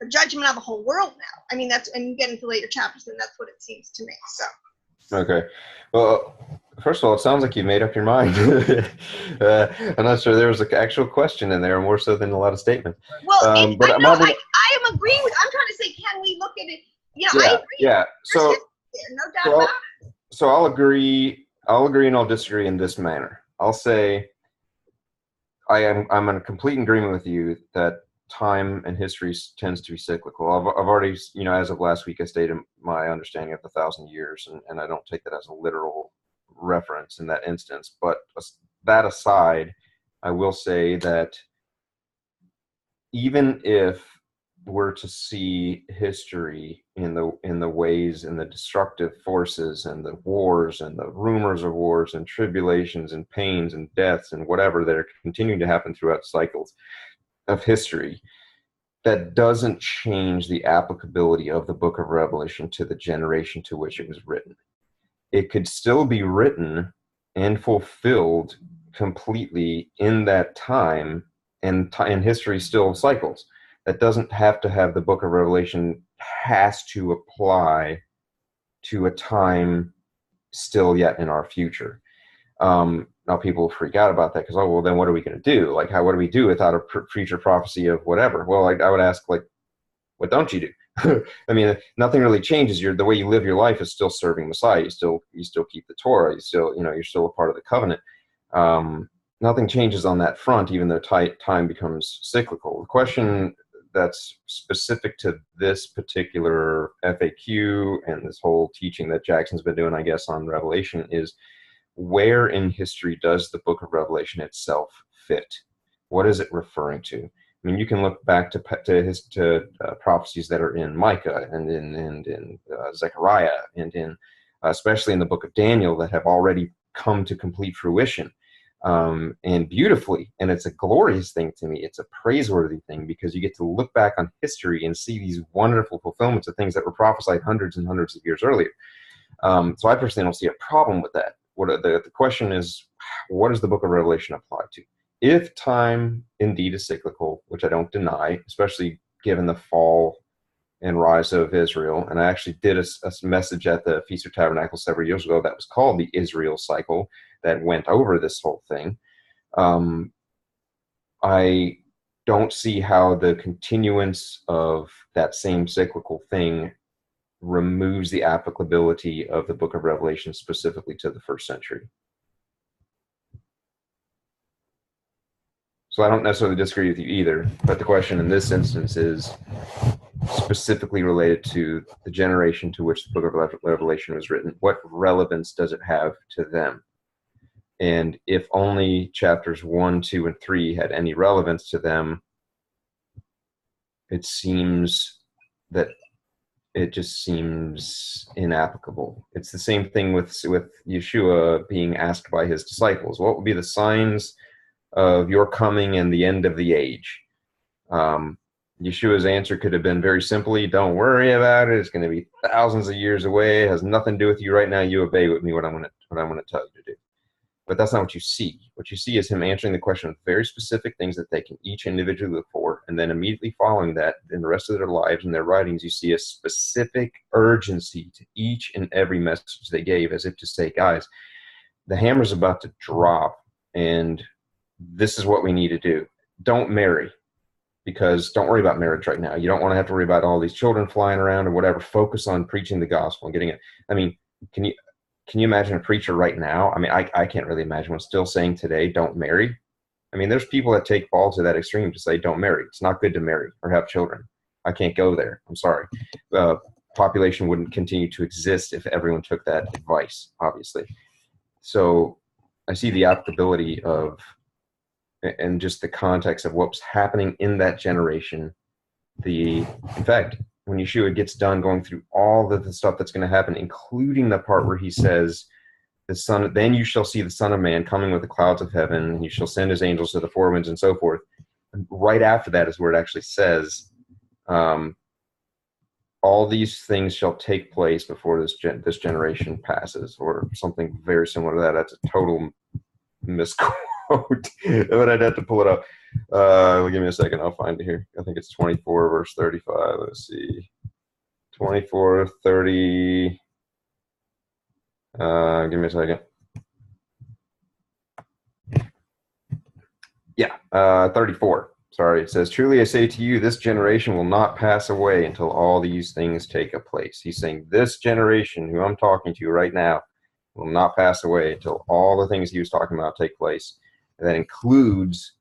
a judgment of the whole world now. I mean, and you get into later chapters, and that's what it seems to me. So.
Okay. Well, first of all, it sounds like you made up your mind. I'm not sure there was an actual question in there, more so than a lot of statements.
Well,
but
I am agreeing with. I'm trying to say, can we look at it? I agree.
Yeah. So,
no doubt about it.
So I'll agree and I'll disagree in this manner. I'll say I'm in complete agreement with you that time and history tends to be cyclical. I've already, as of last week, I stated my understanding of the 1,000 years, and I don't take that as a literal reference in that instance. But that aside, I will say that even if we're to see history in the ways and the destructive forces and the wars and the rumors of wars and tribulations and pains and deaths and whatever that are continuing to happen throughout cycles of history, that doesn't change the applicability of the book of Revelation to the generation to which it was written. It could still be written and fulfilled completely in that time, and history still cycles. That doesn't have to have the book of Revelation has to apply to a time still yet in our future. And now people freak out about that because, oh, well, then what are we going to do? Like, what do we do without a future prophecy of whatever? Well, I would ask, like, what don't you do? I mean, nothing really changes. The way you live your life is still serving Messiah. You still keep the Torah. You're still a part of the covenant. Nothing changes on that front, even though time becomes cyclical. The question that's specific to this particular FAQ and this whole teaching that Jackson's been doing, I guess, on Revelation is, where in history does the book of Revelation itself fit? What is it referring to? I mean, you can look back to prophecies that are in Micah and in Zechariah and in especially in the book of Daniel that have already come to complete fruition, and beautifully. And it's a glorious thing to me. It's a praiseworthy thing because you get to look back on history and see these wonderful fulfillments of things that were prophesied hundreds and hundreds of years earlier. So I personally don't see a problem with that. The question is, what does the book of Revelation apply to? If time indeed is cyclical, which I don't deny, especially given the fall and rise of Israel, and I actually did a message at the Feast of Tabernacles several years ago that was called the Israel cycle that went over this whole thing. I don't see how the continuance of that same cyclical thing removes the applicability of the book of Revelation specifically to the first century. So I don't necessarily disagree with you either, but the question in this instance is specifically related to the generation to which the book of Revelation was written. What relevance does it have to them? And if only chapters 1, 2, and 3 had any relevance to them, it seems that it just seems inapplicable. It's the same thing with Yeshua being asked by his disciples, what will be the signs of your coming and the end of the age? Yeshua's answer could have been very simply, don't worry about it. It's going to be thousands of years away. It has nothing to do with you right now. You obey with me what I'm going to tell you to do. But that's not what you see. What you see is him answering the question of very specific things that they can each individually look for. And then immediately following that, in the rest of their lives and their writings, you see a specific urgency to each and every message they gave, as if to say, guys, the hammer's about to drop, and this is what we need to do. Don't marry, because don't worry about marriage right now. You don't want to have to worry about all these children flying around or whatever. Focus on preaching the gospel and getting it. I mean, can you imagine a preacher right now? I mean, I can't really imagine one still saying today, don't marry. I mean, there's people that take Paul to that extreme to say, don't marry. It's not good to marry or have children. I can't go there. I'm sorry. Population wouldn't continue to exist if everyone took that advice, obviously. So I see the applicability of, and just the context of what was happening in that generation. In fact, when Yeshua gets done going through all of the stuff that's going to happen, including the part where he says, then you shall see the Son of Man coming with the clouds of heaven, and he shall send his angels to the four winds and so forth. And right after that is where it actually says, all these things shall take place before this generation passes, or something very similar to that. That's a total misquote. But I'd have to pull it up. Give me a second. I'll find it here. I think it's 24 verse 35. Let's see. 24, 30. Give me a second. Yeah, 34. Sorry. It says, truly I say to you, this generation will not pass away until all these things take place. He's saying this generation, who I'm talking to right now, will not pass away until all the things he was talking about take place. And that includes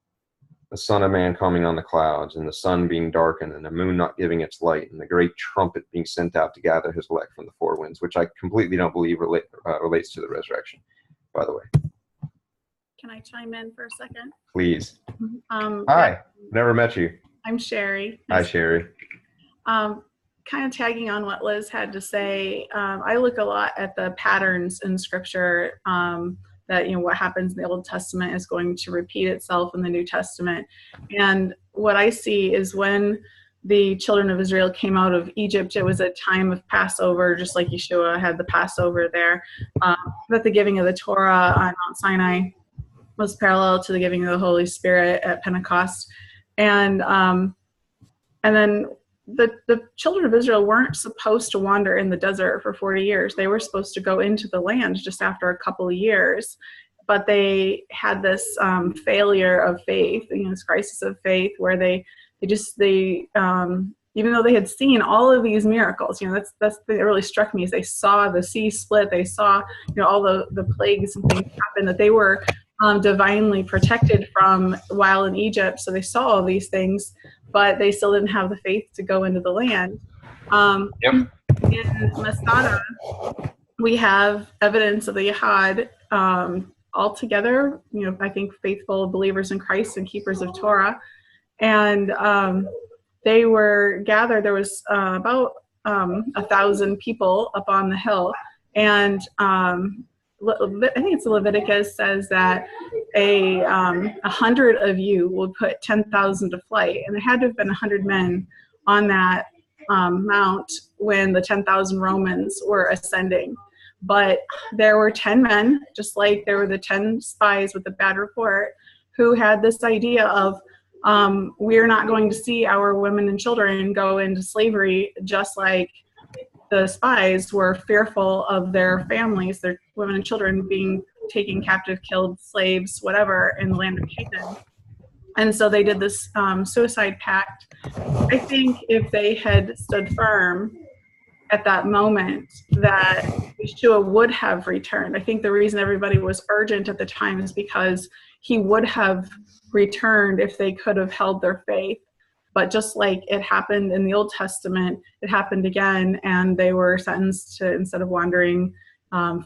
the Son of Man coming on the clouds, and the sun being darkened, and the moon not giving its light, and the great trumpet being sent out to gather his elect from the four winds, which I completely don't believe relates to the resurrection, by the way.
Can I chime in for a second?
Please. Hi. Never met you.
I'm Sherry.
Hi, Sherry.
Kind of tagging on what Liz had to say, I look a lot at the patterns in Scripture, that, what happens in the Old Testament is going to repeat itself in the New Testament. And what I see is when the children of Israel came out of Egypt, it was a time of Passover, just like Yeshua had the Passover there. That the giving of the Torah on Mount Sinai was parallel to the giving of the Holy Spirit at Pentecost. And then the children of Israel weren't supposed to wander in the desert for 40 years. They were supposed to go into the land just after a couple of years. but they had this failure of faith, this crisis of faith, where they even though they had seen all of these miracles, that's the thing that really struck me, is they saw the sea split, they saw all the plagues and things happen that they were divinely protected from while in Egypt. So they saw all these things, but they still didn't have the faith to go into the land. In Masada, we have evidence of the Yahad all together, I think faithful believers in Christ and keepers of Torah. And they were gathered. There was about 1,000 people up on the hill. And I think it's Leviticus says that 100 of you will put 10,000 to flight. And there had to have been 100 men on that mount when the 10,000 Romans were ascending. But there were 10 men, just like there were the 10 spies with the bad report, who had this idea of, we're not going to see our women and children go into slavery, just like the spies were fearful of their families, their women and children being taken captive, killed, slaves, whatever, in the land of Canaan. And so they did this suicide pact. I think if they had stood firm at that moment, that Yeshua would have returned. I think the reason everybody was urgent at the time is because he would have returned if they could have held their faith. But just like it happened in the Old Testament, it happened again, and they were sentenced to, instead of wandering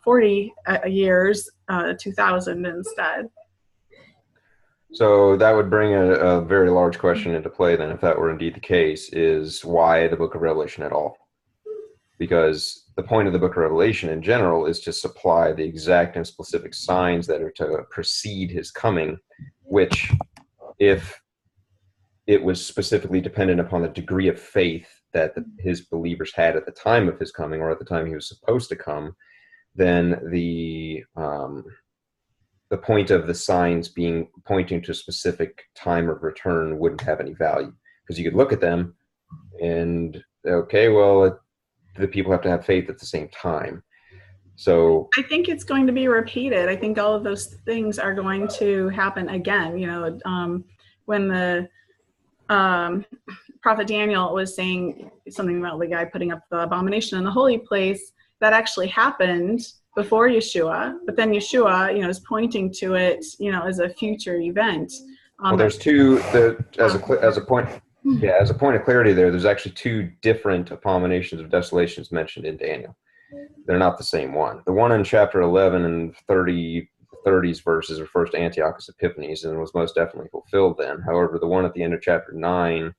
40 years, 2,000 instead.
So that would bring a very large question into play then, if that were indeed the case, is why the book of Revelation at all? Because the point of the book of Revelation in general is to supply the exact and specific signs that are to precede his coming, which, if it was specifically dependent upon the degree of faith that his believers had at the time of his coming, or at the time he was supposed to come, then the point of the signs pointing to a specific time of return wouldn't have any value, because you could look at them and, okay, well, the people have to have faith at the same time. So
I think it's going to be repeated. I think all of those things are going to happen again. When the prophet Daniel was saying something about the guy putting up the abomination in the holy place, that actually happened before Yeshua, but then Yeshua, is pointing to it, as a future event.
Well, there's as a point of clarity there's actually two different abominations of desolations mentioned in Daniel. They're not the same one. The one in chapter 11 and 30s verses refers to Antiochus Epiphanes and was most definitely fulfilled then. However, the one at the end of chapter 9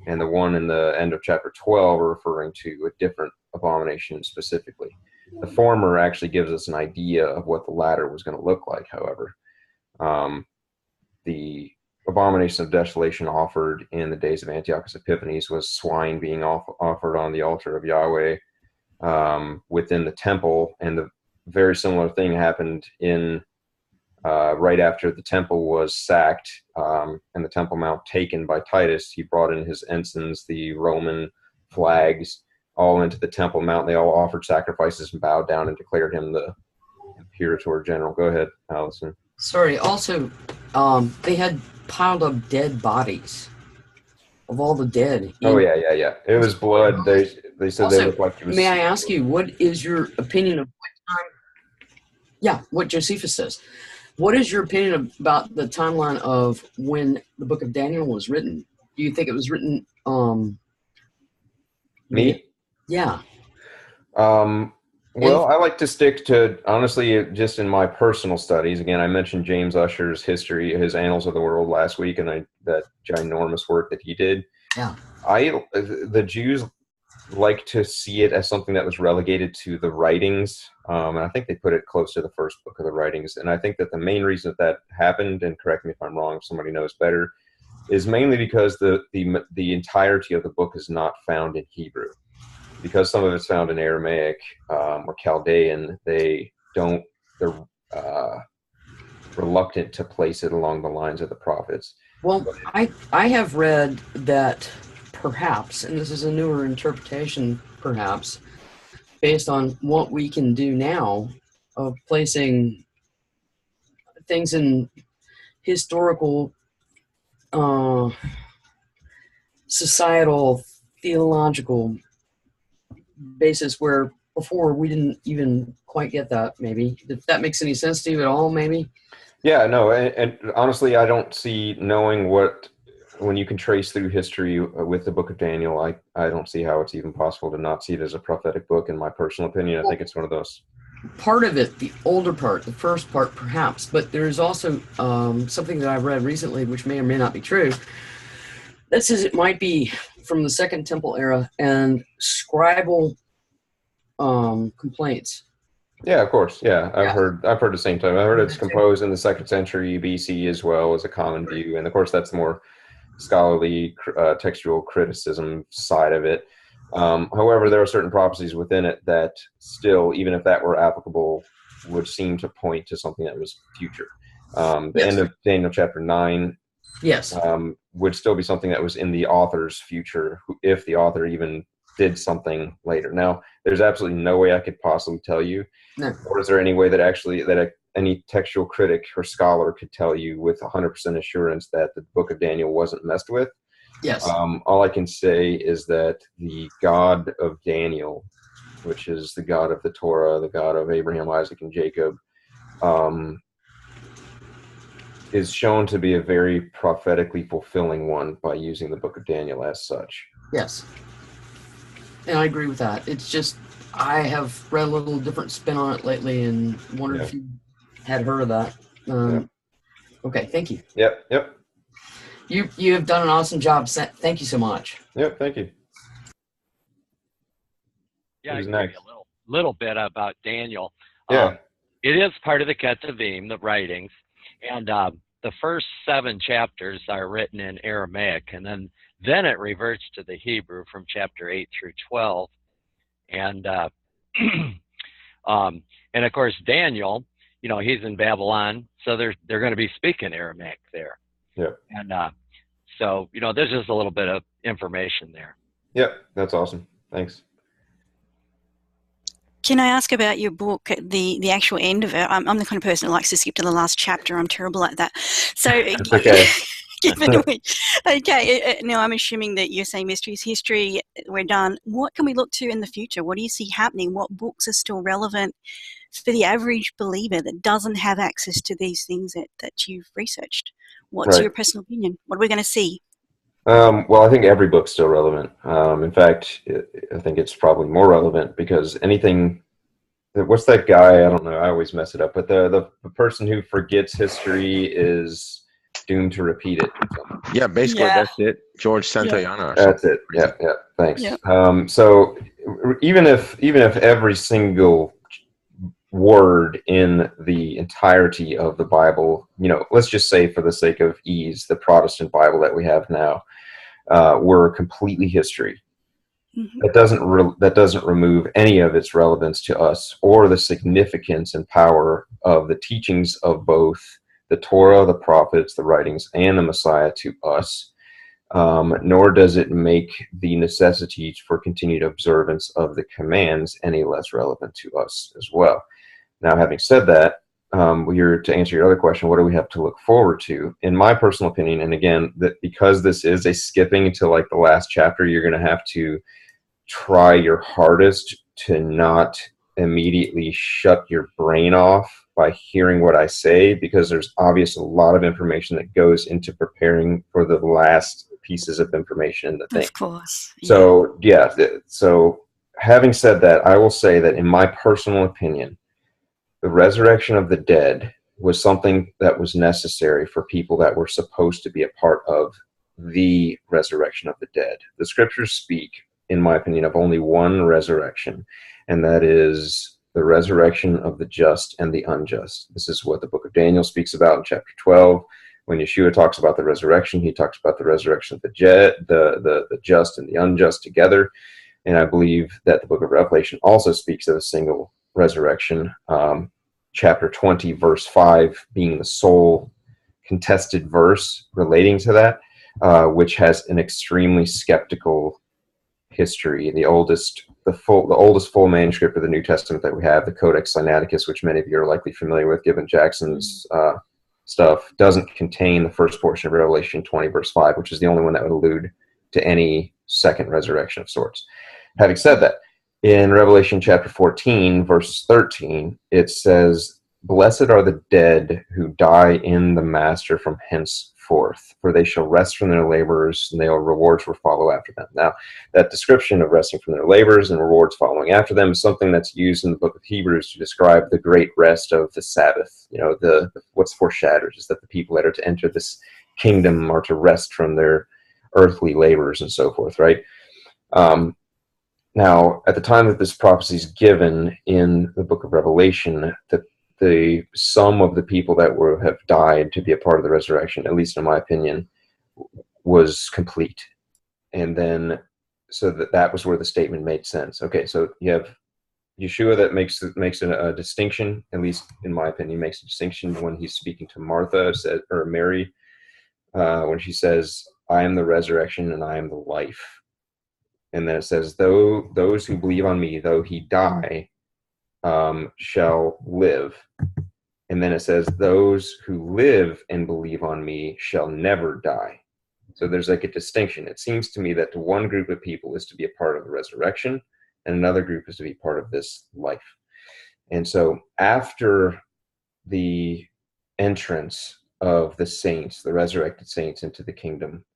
and the one in the end of chapter 12 are referring to a different abomination specifically. The former actually gives us an idea of what the latter was going to look like, however. The abomination of desolation offered in the days of Antiochus Epiphanes was swine being offered on the altar of Yahweh within the temple, and the very similar thing happened in right after the temple was sacked and the Temple Mount taken by Titus. He brought in his ensigns, the Roman flags, all into the Temple Mount. They all offered sacrifices and bowed down and declared him the imperator general. Go ahead, Allison.
Sorry, also, they had piled up dead bodies of all the dead.
Oh, yeah. It was blood. They said
also,
they looked like he was...
May I ask you, what is your opinion of what time... Yeah, what Josephus says. What is your opinion about the timeline of when the book of Daniel was written? Do you think it was written...
Me?
Yeah.
Well, I like to stick to, honestly, just in my personal studies. Again, I mentioned James Ussher's history, his Annals of the World last week, and that ginormous work that he did.
Yeah.
The Jews like to see it as something that was relegated to the writings, and I think they put it close to the first book of the writings. And I think that the main reason that happened, and correct me if I'm wrong, if somebody knows better, is mainly because the entirety of the book is not found in Hebrew. Because some of it's found in Aramaic or Chaldean, they're reluctant to place it along the lines of the prophets.
Well, I have read that perhaps, and this is a newer interpretation perhaps, based on what we can do now of placing things in historical, societal, theological basis where before we didn't even quite get that. Maybe if that makes any sense to you at all, maybe.
Yeah, no, and honestly, I don't see knowing what when you can trace through history with the Book of Daniel. I don't see how it's even possible to not see it as a prophetic book. In my personal opinion, I think it's one of those.
Part of it, the older part, the first part, perhaps, but there's also something that I've read recently, which may or may not be true. That says it might be from the Second Temple era and scribal complaints.
Yeah, of course. Yeah, I've heard the same time. I heard it's composed in the 2nd century BC as well as a common view, and of course that's the more scholarly textual criticism side of it. However, there are certain prophecies within it that still, even if that were applicable, would seem to point to something that was future. The end of Daniel chapter 9 would still be something that was in the author's future, if the author even did something later. Now, there's absolutely no way I could possibly tell you, or is there any way that actually any textual critic or scholar could tell you with 100% assurance that the Book of Daniel wasn't messed with?
Yes.
All I can say is that the God of Daniel, which is the God of the Torah, the God of Abraham, Isaac, and Jacob, is shown to be a very prophetically fulfilling one by using the Book of Daniel as such.
Yes. And I agree with that. It's just, I have read a little different spin on it lately and wondered if you had heard of that. Okay, thank you.
Yep.
You have done an awesome job. Thank you so much.
Yep, thank you.
Yeah, I agree a little bit about Daniel.
Yeah.
It is part of the Ketuvim, the writings, and the first 7 chapters are written in Aramaic, and then it reverts to the Hebrew from chapter 8 through 12, and and of course Daniel, he's in Babylon, so they're going to be speaking Aramaic there.
Yep.
And so there's just a little bit of information there.
Yep, that's awesome. Thanks.
Can I ask about your book, the actual end of it? I'm the kind of person who likes to skip to the last chapter. I'm terrible at that. So,
okay.
Okay. Now, I'm assuming that you're saying mystery is history. We're done. What can we look to in the future? What do you see happening? What books are still relevant for the average believer that doesn't have access to these things that you've researched? What's your personal opinion? What are we going to see?
Well, I think every book's still relevant. In fact, I think it's probably more relevant because anything. What's that guy? I don't know. I always mess it up. But the person who forgets history is doomed to repeat it.
Yeah, basically that's it. George Santayana.
That's it. Yeah. Thanks. Yeah. So even if every single word in the entirety of the Bible, let's just say for the sake of ease, the Protestant Bible that we have now, were completely history. Mm-hmm. That doesn't remove any of its relevance to us or the significance and power of the teachings of both the Torah, the prophets, the writings, and the Messiah to us. Nor does it make the necessities for continued observance of the commands any less relevant to us as well. Now, having said that, to answer your other question, what do we have to look forward to? In my personal opinion, and again, that because this is a skipping to like the last chapter, you're going to have to try your hardest to not immediately shut your brain off by hearing what I say, because there's obviously a lot of information that goes into preparing for the last pieces of information in the thing.
Of course.
Yeah. So having said that, I will say that in my personal opinion, the resurrection of the dead was something that was necessary for people that were supposed to be a part of the resurrection of the dead. The scriptures speak, in my opinion, of only one resurrection, and that is the resurrection of the just and the unjust. This is what the book of Daniel speaks about in chapter 12. When Yeshua talks about the resurrection, he talks about the resurrection of the just and the unjust together. And I believe that the book of Revelation also speaks of a single resurrection. Chapter 20, verse 5 being the sole contested verse relating to that, which has an extremely skeptical history. The oldest full manuscript of the New Testament that we have, the Codex Sinaiticus, which many of you are likely familiar with, given Jackson's stuff doesn't contain the first portion of Revelation 20, verse 5, which is the only one that would allude to any second resurrection of sorts. Having said that, in Revelation chapter 14, verse 13, it says, "Blessed are the dead who die in the Master from henceforth, for they shall rest from their labors, and their rewards will follow after them." Now, that description of resting from their labors and rewards following after them is something that's used in the book of Hebrews to describe the great rest of the Sabbath. You know, what's foreshadowed is that the people that are to enter this kingdom are to rest from their earthly labors and so forth, right? Now, at the time that this prophecy is given in the book of Revelation, the sum of the people that have died to be a part of the resurrection, at least in my opinion, was complete. And then, so that was where the statement made sense. Okay, so you have Yeshua that makes a distinction, at least in my opinion, makes a distinction when he's speaking to Martha, or Mary, when she says, "I am the resurrection and I am the life." And then it says, those who believe on me, though he die, shall live. And then it says, those who live and believe on me shall never die. So there's like a distinction. It seems to me that one group of people is to be a part of the resurrection, and another group is to be part of this life. And so after the entrance of the saints, the resurrected saints, into the kingdom,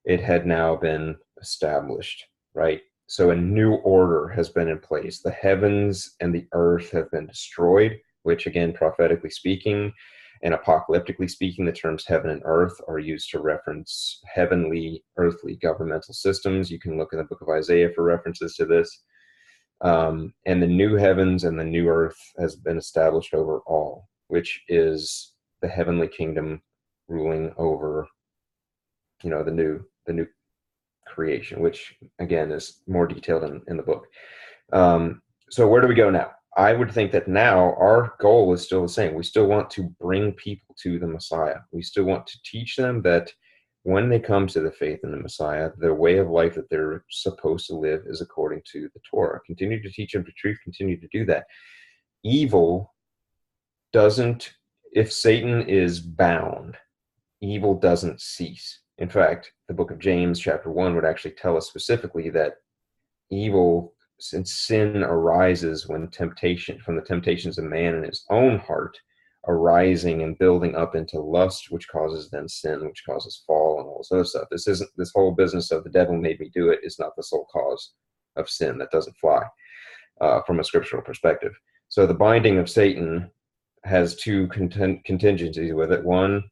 it had now been established. Right? So a new order has been in place. The heavens and the earth have been destroyed, which, again, prophetically speaking and apocalyptically speaking, the terms heaven and earth are used to reference heavenly, earthly governmental systems. You can look in the book of Isaiah for references to this. And the new heavens and the new earth has been established over all, which is the heavenly kingdom ruling over, the new creation, which again is more detailed in the book. So where do we go now? I would think that now our goal is still the same. We still want to bring people to the Messiah. We still want to teach them that when they come to the faith in the Messiah, the way of life that they're supposed to live is according to the Torah. Continue to teach them the truth, continue to do that. Evil doesn't, if Satan is bound, evil doesn't cease. In fact, the book of James, chapter 1, would actually tell us specifically that evil, since sin arises from the temptations of man in his own heart, arising and building up into lust, which causes then sin, which causes fall and all this other stuff. This whole business of the devil made me do it is not the sole cause of sin. That doesn't fly from a scriptural perspective. So the binding of Satan has two contingencies with it. One,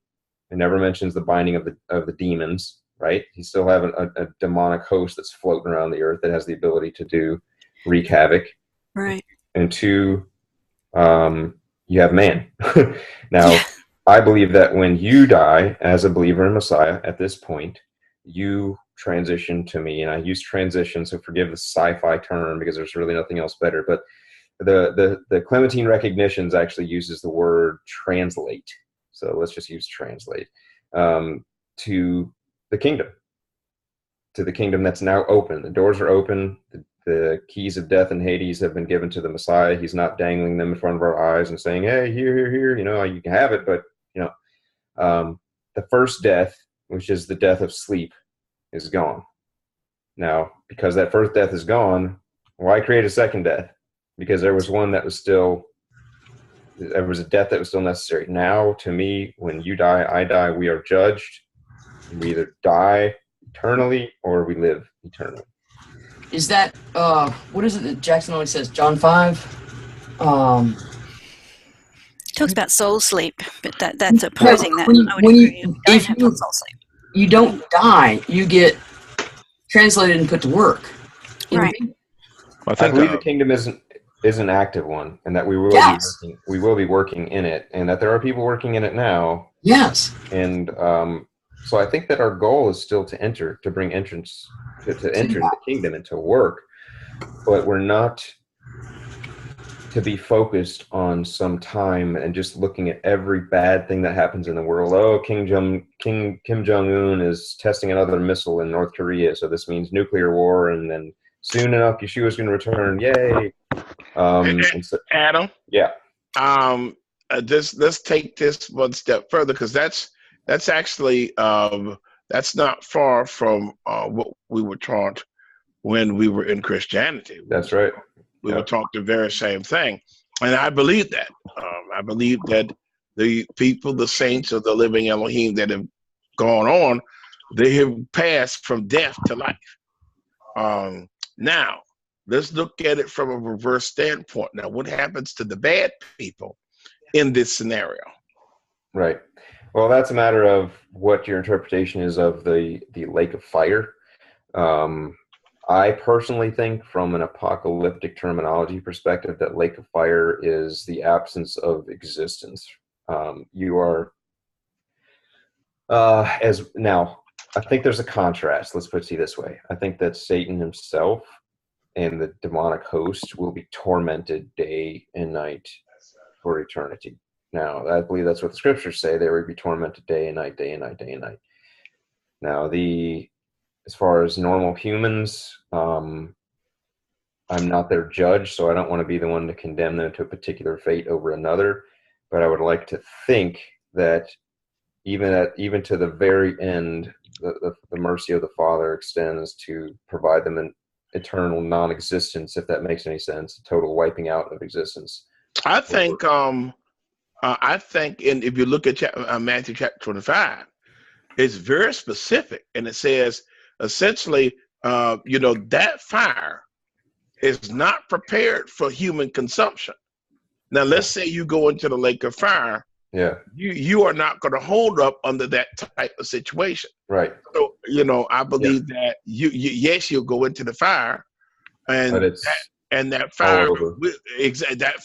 it never mentions the binding of the demons, right? You still have a demonic host that's floating around the earth that has the ability to wreak havoc.
Right.
And two, you have man. Now, I believe that when you die as a believer in Messiah at this point, you transition to me. And I use transition, so forgive the sci-fi term because there's really nothing else better. But the Clementine Recognitions actually uses the word translate. So let's just use translate to the kingdom. To the kingdom that's now open. The doors are open. The keys of death and Hades have been given to the Messiah. He's not dangling them in front of our eyes and saying, "Hey, here, you can have it." But the first death, which is the death of sleep, is gone. Now, because that first death is gone, why create a second death? Because there was one that was still. There was a death that was still necessary. Now, to me, when you die, I die. We are judged. We either die eternally or we live eternally.
Is that what is it that Jackson always says? John 5.
Talks about soul sleep, but that's opposing that. I would
When
agree. You don't
if
have
you,
soul sleep.
you don't die, you get translated and put to work.
Right.
I believe the kingdom is an active one, and that we will be working in it, and that there are people working in it now.
Yes.
And so I think that our goal is still to enter the kingdom and to work, but we're not to be focused on some time and just looking at every bad thing that happens in the world. Oh, Kim Jong-un is testing another missile in North Korea, so this means nuclear war, and then soon enough Yeshua's going to return. Yay!
Adam.
Yeah.
let's take this one step further, because that's actually that's not far from what we were taught when we were in Christianity.
That's right.
We were taught the very same thing, and I believe that. I believe that the people, the saints of the living Elohim that have gone on, they have passed from death to life. Now, let's look at it from a reverse standpoint. Now, what happens to the bad people in this scenario?
Right. Well, that's a matter of what your interpretation is of the lake of fire. I personally think, from an apocalyptic terminology perspective, that lake of fire is the absence of existence. You are now. I think there's a contrast. Let's put it this way. I think that Satan himself and the demonic host will be tormented day and night for eternity. Now, I believe that's what the scriptures say. They will be tormented day and night, day and night, day and night. Now, as far as normal humans, I'm not their judge, so I don't want to be the one to condemn them to a particular fate over another. But I would like to think that even to the very end, the mercy of the Father extends to provide them an eternal non-existence, if that makes any sense, a total wiping out of existence.
I think, and if you look at Matthew chapter 25, it's very specific, and it says essentially, that fire is not prepared for human consumption. Now, let's say you go into the lake of fire.
Yeah,
you are not going to hold up under that type of situation.
Right.
So, I believe that yes, you'll go into the fire, and that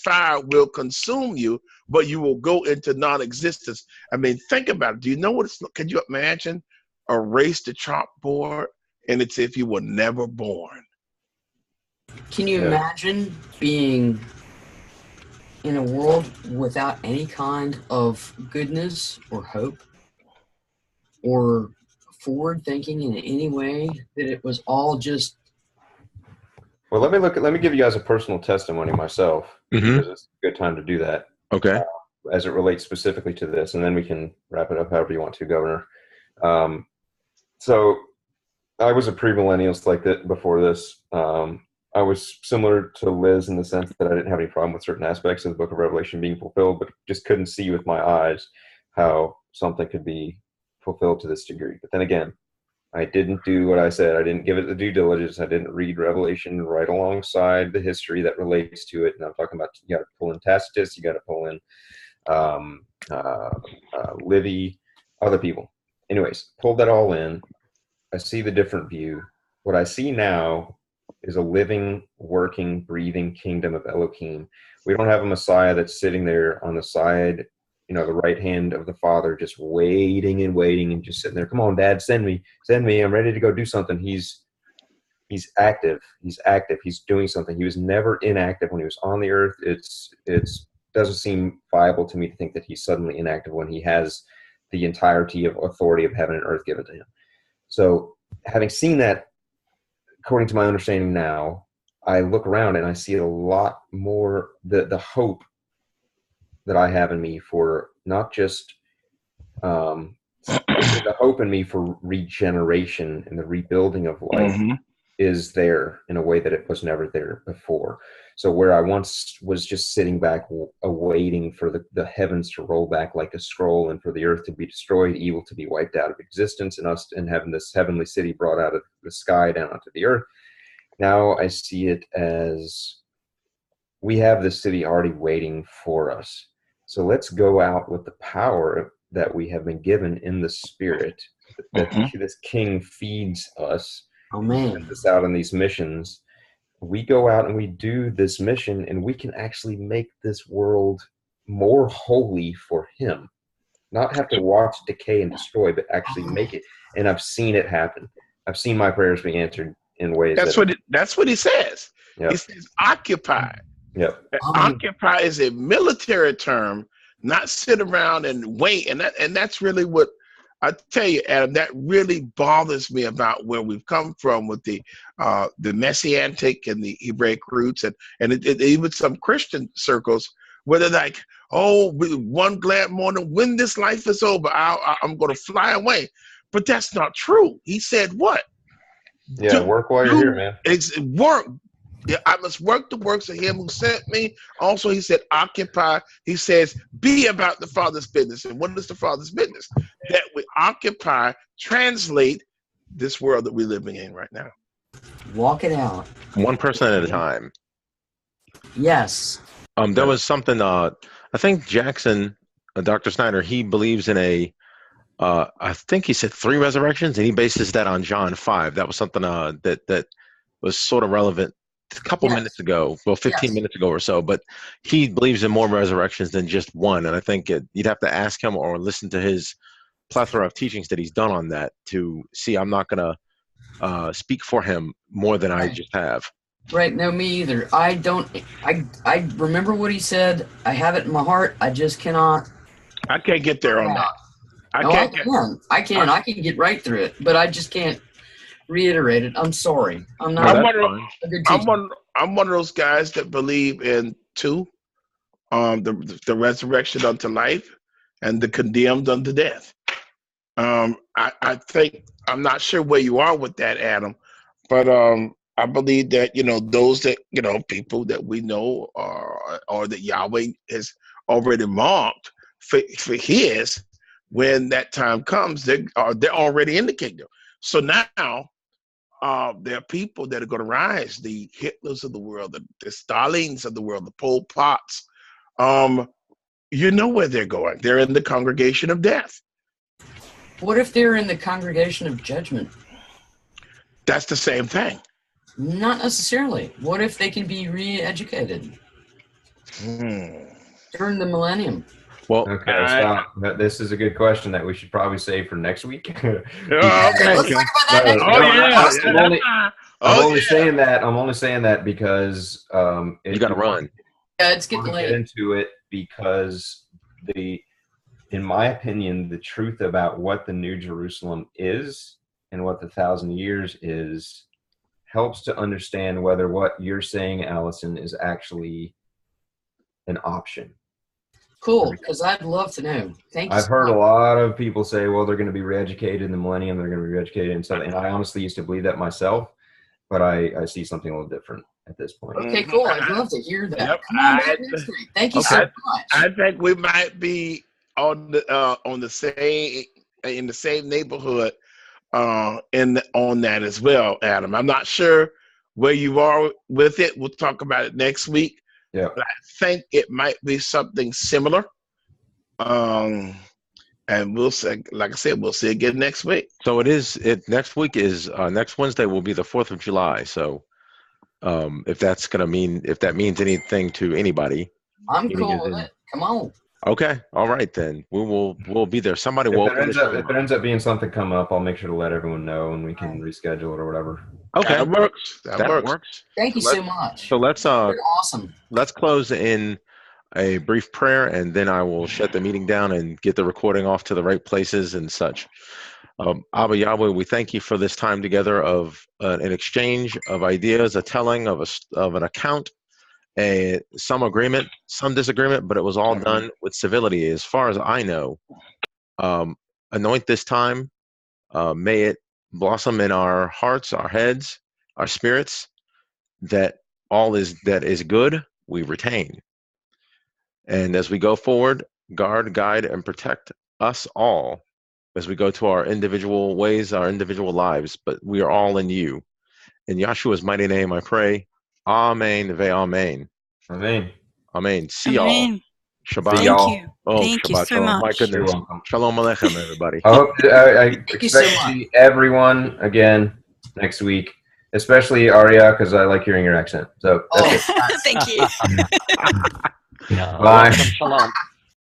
fire will consume you, but you will go into non-existence. I mean, think about it. Do you know what it's? Can you imagine erase the chalkboard, and it's if you were never born?
Can you imagine being in a world without any kind of goodness or hope or forward thinking in any way, that it was all just?
Well, let me give you guys a personal testimony myself, because it's a good time to do that.
Okay.
As it relates specifically to this, and then we can wrap it up however you want to, Governor. So I was a premillennialist like that before this. I was similar to Liz in the sense that I didn't have any problem with certain aspects of the book of Revelation being fulfilled, but just couldn't see with my eyes how something could be fulfilled to this degree. But then again, I didn't do what I said. I didn't give it the due diligence. I didn't read Revelation right alongside the history that relates to it. And I'm talking about, you got to pull in Tacitus, you got to pull in Livy, other people. Anyways, pulled that all in. I see the different view. What I see now is a living, working, breathing kingdom of Elohim. We don't have a Messiah that's sitting there on the side, the right hand of the Father, just waiting and just sitting there. Come on, Dad, send me. I'm ready to go do something. He's active. He's active. He's doing something. He was never inactive when he was on the earth. It doesn't seem viable to me to think that he's suddenly inactive when he has the entirety of authority of heaven and earth given to him. So, having seen that, according to my understanding now, I look around and I see a lot more the hope that I have in me for not just the hope in me for regeneration and the rebuilding of life is there in a way that it was never there before. So where I once was just sitting back awaiting for the heavens to roll back like a scroll and for the earth to be destroyed, evil to be wiped out of existence, and having this heavenly city brought out of the sky down onto the earth, now I see it as we have this city already waiting for us. So let's go out with the power that we have been given in the Spirit, that this King feeds us.
Oh, man.
Sends us out on these missions. We go out and we do this mission, and we can actually make this world more holy for Him. Not have to watch decay and destroy, but actually make it. And I've seen it happen. I've seen my prayers be answered in ways.
That's what He says. Yep. He says, "Occupy."
Yep.
Occupy is a military term, not sit around and wait. And that's really what I tell you, Adam, that really bothers me about where we've come from with the Messianic and the Hebraic roots, and even some Christian circles, where they're like, oh, one glad morning, when this life is over, I'm going to fly away. But that's not true. He said what?
Yeah, work while you're here, man.
It's work. Yeah, I must work the works of him who sent me. Also, he said, occupy. He says, be about the Father's business. And what is the Father's business? That we occupy, translate this world that we're living in right now.
Walk it out.
One person at a time.
Yes.
There was something, I think Jackson, Dr. Snyder, he believes in I think he said 3 resurrections, and he bases that on John 5. That was something that was sort of relevant a couple minutes ago, well, 15 minutes ago or so, but he believes in more resurrections than just one. And I think you'd have to ask him or listen to his plethora of teachings that he's done on that to see. I'm not going to speak for him more than I just have.
Right. No, me either. I remember what he said. I have it in my heart. I just cannot.
I can't get there on that.
I can get right through it, but I just can't reiterate it. I'm sorry. I'm not.
I'm one of those guys that believe in 2, the resurrection unto life and the condemned unto death. I think, I'm not sure where you are with that, Adam, but I believe that, those that, people that we know or that Yahweh has already marked for his, when that time comes, they're already in the kingdom. So now there are people that are going to rise, the Hitlers of the world, the Stalins of the world, the Pol Pots. You know where they're going. They're in the congregation of death.
What if they're in the congregation of judgment?
That's the same thing.
Not necessarily. What if they can be re-educated during the millennium?
Well,
okay, stop. This is a good question that we should probably save for next week.
Let's talk about that
I'm only saying that because
you got to run.
Yeah, it's getting late.
Get into it because in my opinion, the truth about what the New Jerusalem is and what the 1,000 years is helps to understand whether what you're saying, Allison, is actually an option.
Cool, because I'd love to know. Thank you.
I've heard a lot of people say, well, they're going to be re-educated in the millennium, they're going to be re-educated in something. And I honestly used to believe that myself, but I see something a little different at this point.
Okay, cool. I'd love to hear that.
Yep,
Come on back next week. Thank you so much.
I think we might be on the same in the same neighborhood on that as well, Adam. I'm not sure where you are with it. We'll talk about it next week.
Yeah,
but I think it might be something similar. And we'll say, like I said, we'll see again next week.
So next week is next Wednesday will be the 4th of July. So if that means anything to anybody,
I'm cool with it. Come on.
Okay, all right then. We'll be there. Somebody will.
If it ends up being something come up, I'll make sure to let everyone know, and we can reschedule it or whatever.
Okay,
that works. That works.
Thank you so much.
So let's
You're awesome.
Let's close in a brief prayer, and then I will shut the meeting down and get the recording off to the right places and such. Abba Yahweh, we thank you for this time together of an exchange of ideas, a telling of an account. Some agreement, some disagreement, but it was all done with civility. As far as I know, anoint this time. May it blossom in our hearts, our heads, our spirits, that all that is good, we retain. And as we go forward, guard, guide, and protect us all as we go to our individual ways, our individual lives, but we are all in you. In Yahshua's mighty name, I pray. Amen ve'amen.
Amen.
Amen. See y'all. Shabbat.
Thank you.
Oh,
Thank
Shabbat
you so
shalom.
much.
My goodness. Shalom aleichem, everybody.
I expect to see everyone again next week, especially Arya, because I like hearing your accent. So that's it.
Thank you.
Bye.
Shalom.